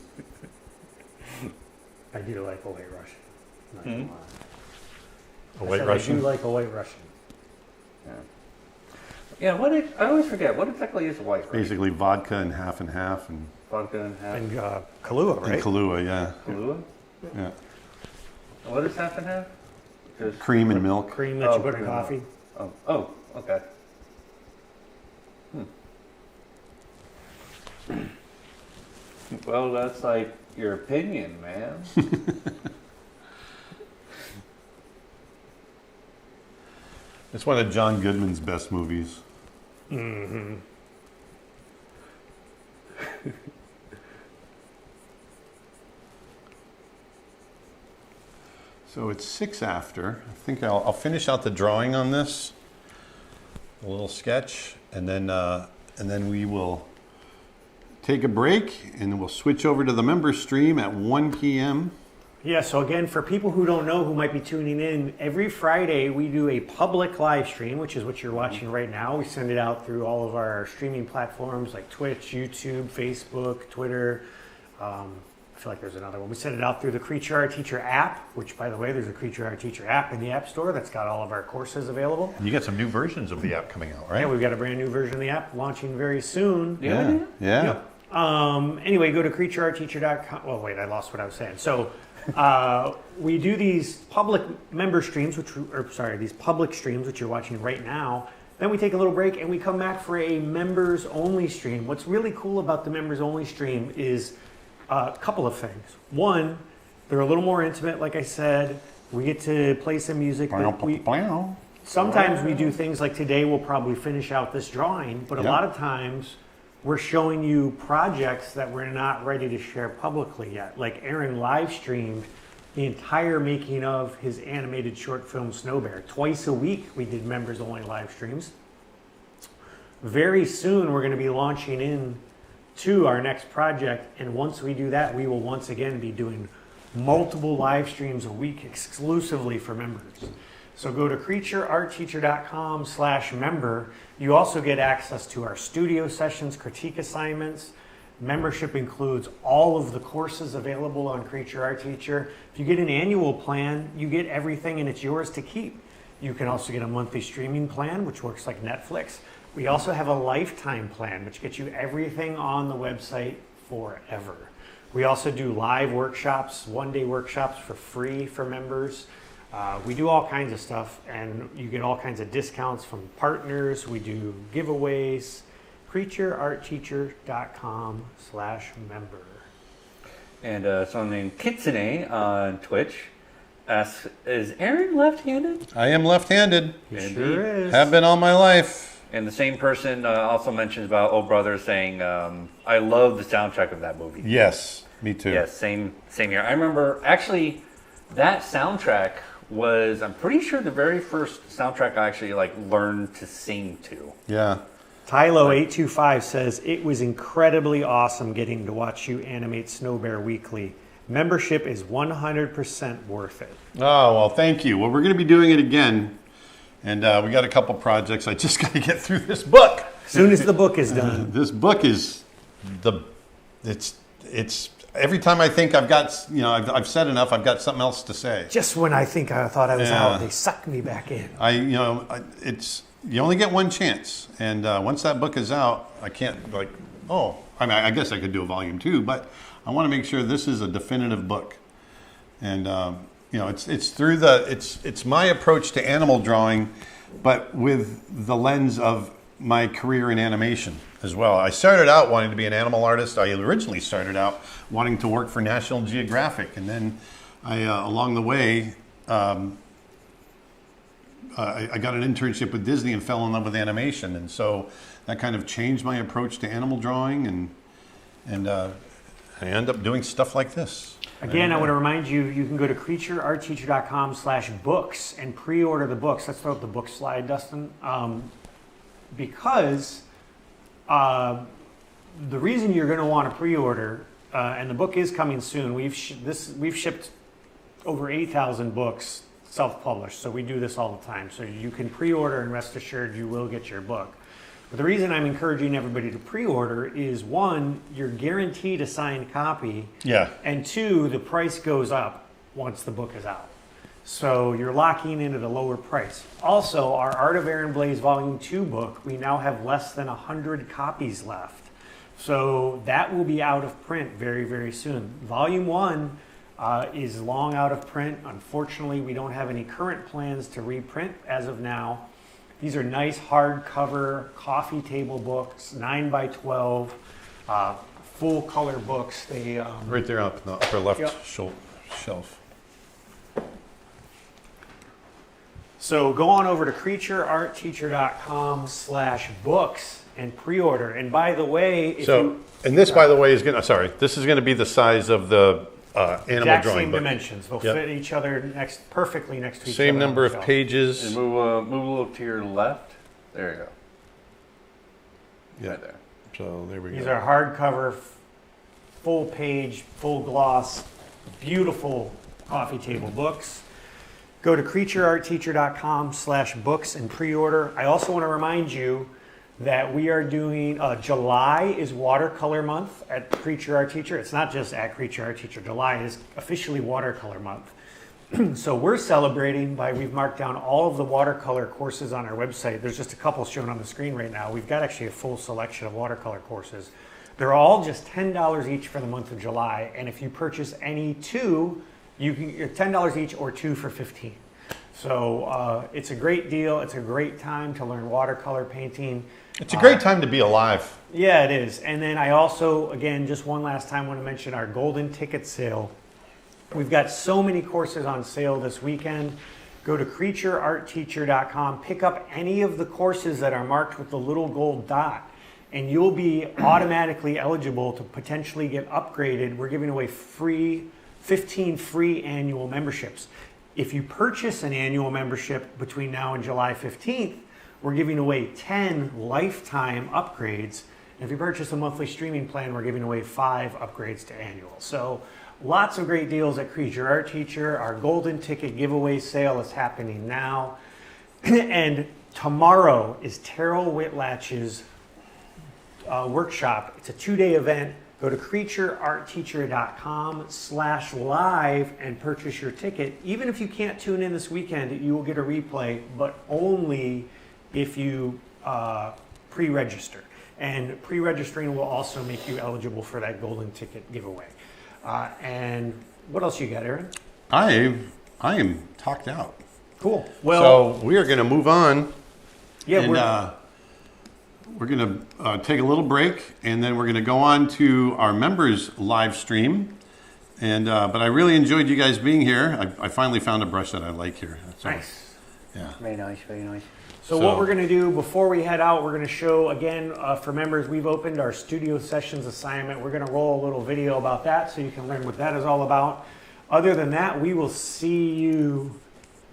I do like a White Russian. Not gonna lie. A I White said Russian? I do like a White Russian. Yeah. I always forget what exactly is a white Russian? Basically vodka and half, and Vodka and half. And Kahlua, right? and Kahlua, yeah. Kahlua? Yeah. What is half and half? Just Cream and milk. Cream that Oh, you put in cream. coffee. Oh, okay. Well, that's like your opinion, man. It's one of John Goodman's best movies. Mm-hmm. So it's 6 after. I think I'll finish out the drawing on this, a little sketch, and then we will take a break, and we'll switch over to the member stream at 1 p.m. Yeah, so again, for people who don't know, who might be tuning in, every Friday we do a public live stream, which is what you're watching right now. We send it out through all of our streaming platforms like Twitch, YouTube, Facebook, Twitter. I feel like there's another one. We send it out through the Creature Art Teacher app, which, by the way, there's a Creature Art Teacher app in the App Store that's got all of our courses available. You got some new versions of the app coming out, right? Yeah, we've got a brand new version of the app launching very soon. Yeah. Yep. Anyway, go to creatureartteacher.com. Well, wait, I lost what I was saying. So we do these public member streams, these public streams, which you're watching right now. Then we take a little break and we come back for a members only stream. What's really cool about the members only stream is a couple of things. One, they're a little more intimate, like I said. We get to play some music. But sometimes we do things like today we'll probably finish out this drawing, but a lot of times we're showing you projects that we're not ready to share publicly yet. Like Aaron live streamed the entire making of his animated short film Snow Bear. Twice a week we did members only live streams. Very soon we're going to be launching in to our next project, and once we do that, we will once again be doing multiple live streams a week exclusively for members. So go to creatureartteacher.com/member. You also get access to our studio sessions, critique assignments. Membership includes all of the courses available on Creature Art Teacher. If you get an annual plan, you get everything and it's yours to keep. You can also get a monthly streaming plan, which works like Netflix. We also have a lifetime plan, which gets you everything on the website forever. We also do live workshops, one-day workshops for free for members. We do all kinds of stuff, and you get all kinds of discounts from partners. We do giveaways. CreatureArtTeacher.com/member. And someone named Kitten on Twitch asks, "Is Aaron left-handed?" I am left-handed. Indeed. Sure is. Have been all my life. And the same person also mentions about Old Brother, saying, "I love the soundtrack of that movie." Yes, me too. Yes, same here. I remember actually that soundtrack was, I'm pretty sure, the very first soundtrack I actually learned to sing to. Yeah. Tylo825 says, it was incredibly awesome getting to watch you animate Snow Bear weekly. Membership is 100% worth it. Oh, well, thank you. Well, we're going to be doing it again. And we got a couple projects. I just got to get through this book. As soon as the book is done. This book is it's every time I think I've got, I've said enough, I've got something else to say. Just when I think I thought I was Yeah. out, they sucked me back in. You only get one chance. And once that book is out, I can't I guess I could do a volume 2, but I want to make sure this is a definitive book. And, it's my approach to animal drawing, but with the lens of my career in animation as well. I started out wanting to be an animal artist. I originally started out wanting to work for National Geographic. And then along the way, I got an internship with Disney and fell in love with animation. And so that kind of changed my approach to animal drawing. And I end up doing stuff like this. Again, I want to remind you, you can go to creatureartteacher.com/books and pre-order the books. Let's throw up the book slide, Dustin. Because the reason you're going to want to pre-order, and the book is coming soon. We've shipped over 8,000 books self-published, so we do this all the time. So you can pre-order and rest assured you will get your book. But the reason I'm encouraging everybody to pre-order is, one, you're guaranteed a signed copy. Yeah. And two, the price goes up once the book is out. So you're locking in at a lower price. Also, our Art of Aaron Blaze Volume 2 book, we now have less than 100 copies left. So that will be out of print very, very soon. Volume 1 is long out of print. Unfortunately, we don't have any current plans to reprint as of now. These are nice hardcover coffee table books, 9 by 12, full color books. They Right there up in the upper left Yep. shelf. So go on over to creatureartteacher.com/books and pre-order. And by the way, This, by the way, is this is going to be the size of the animal exact drawing same book. dimensions. They'll Yep. fit each other perfectly next to each other. Same on number the of shelf. pages. And move a little to your left. There you go. Yeah. Right there. So there we These go. are hardcover, full page, full gloss, beautiful coffee table books. Go to creatureartteacher.com/books and pre-order. I also want to remind you that we are doing, July is watercolor month at Creature Art Teacher. It's not just at Creature Art Teacher. July is officially watercolor month. So we're celebrating we've marked down all of the watercolor courses on our website. There's just a couple shown on the screen right now. We've got actually a full selection of watercolor courses. They're all just $10 each for the month of July. And if you purchase any two, you can get $10 each or two for $15. So it's a great deal. It's a great time to learn watercolor painting. It's a great time to be alive. Yeah, it is. And then I also, again, just one last time want to mention our golden ticket sale. We've got so many courses on sale this weekend. Go to creatureartteacher.com, pick up any of the courses that are marked with the little gold dot, and you'll be automatically eligible to potentially get upgraded. We're giving away 15 free annual memberships. If you purchase an annual membership between now and July 15th, we're giving away 10 lifetime upgrades. And if you purchase a monthly streaming plan, we're giving away 5 upgrades to annual. So lots of great deals at Creature Art Teacher. Our golden ticket giveaway sale is happening now. And tomorrow is Terrell Whitlatch's workshop. It's a 2-day event. Go to creatureartteacher.com/live and purchase your ticket. Even if you can't tune in this weekend, you will get a replay, but only if you pre-register. And pre-registering will also make you eligible for that golden ticket giveaway. And what else you got, Aaron? I am talked out. Cool. Well, So we are going to move on. yeah, And we're going to take a little break, and then we're going to go on to our members live stream. And but I really enjoyed you guys being here. I finally found a brush that I like here. That's Nice. Yeah. Very nice, very nice. So what we're going to do before we head out, we're going to show again for members, we've opened our studio sessions assignment. We're going to roll a little video about that so you can learn what that is all about. Other than that, we will see you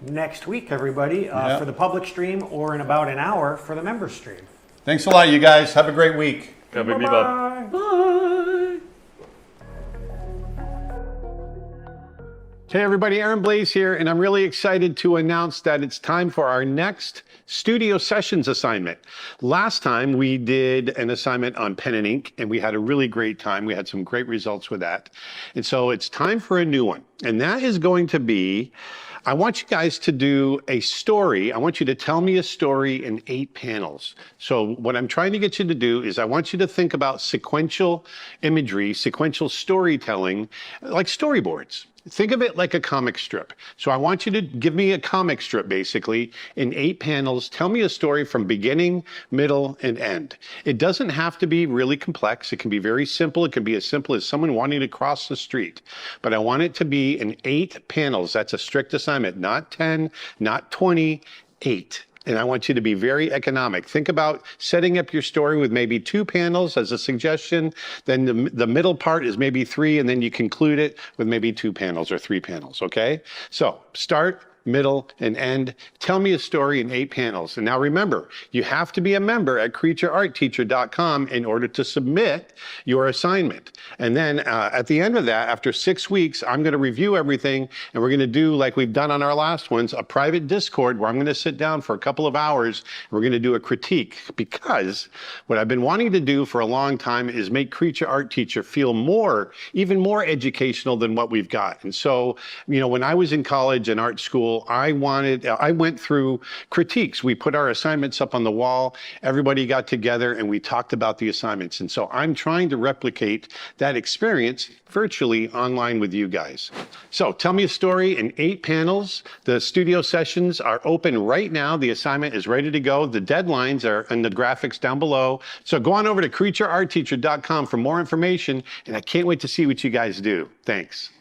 next week, everybody, for the public stream, or in about an hour for the member stream. Thanks a lot, you guys. Have a great week. Bye-bye. Bye. Hey everybody, Aaron Blaze here, and I'm really excited to announce that it's time for our next studio sessions assignment. Last time we did an assignment on pen and ink, and we had a really great time. We had some great results with that. And so it's time for a new one. And that is going to be, I want you guys to do a story. I want you to tell me a story in 8 panels. So what I'm trying to get you to do is I want you to think about sequential imagery, sequential storytelling, like storyboards. Think of it like a comic strip. So I want you to give me a comic strip, basically, in 8 panels. Tell me a story from beginning, middle, and end. It doesn't have to be really complex. It can be very simple. It can be as simple as someone wanting to cross the street. But I want it to be in 8 panels. That's a strict assignment. Not 10, not 20, 8. And I want you to be very economic. Think about setting up your story with maybe 2 panels as a suggestion. Then the middle part is maybe 3, and then you conclude it with maybe 2 panels or 3 panels, okay? So start, middle, and end. Tell me a story in 8 panels. And now remember, you have to be a member at creatureartteacher.com in order to submit your assignment. And then at the end of that, after 6 weeks, I'm going to review everything, and we're going to do, like we've done on our last ones, a private Discord where I'm going to sit down for a couple of hours, and we're going to do a critique, because what I've been wanting to do for a long time is make Creature Art Teacher feel more, even more educational than what we've got. And so, you know, when I was in college and art school, I went through critiques. We put our assignments up on the wall. Everybody got together and we talked about the assignments. And so I'm trying to replicate that experience virtually online with you guys. So tell me a story in 8 panels. The studio sessions are open right now. The assignment is ready to go. The deadlines are in the graphics down below. So go on over to creatureartteacher.com for more information, and I can't wait to see what you guys do. Thanks.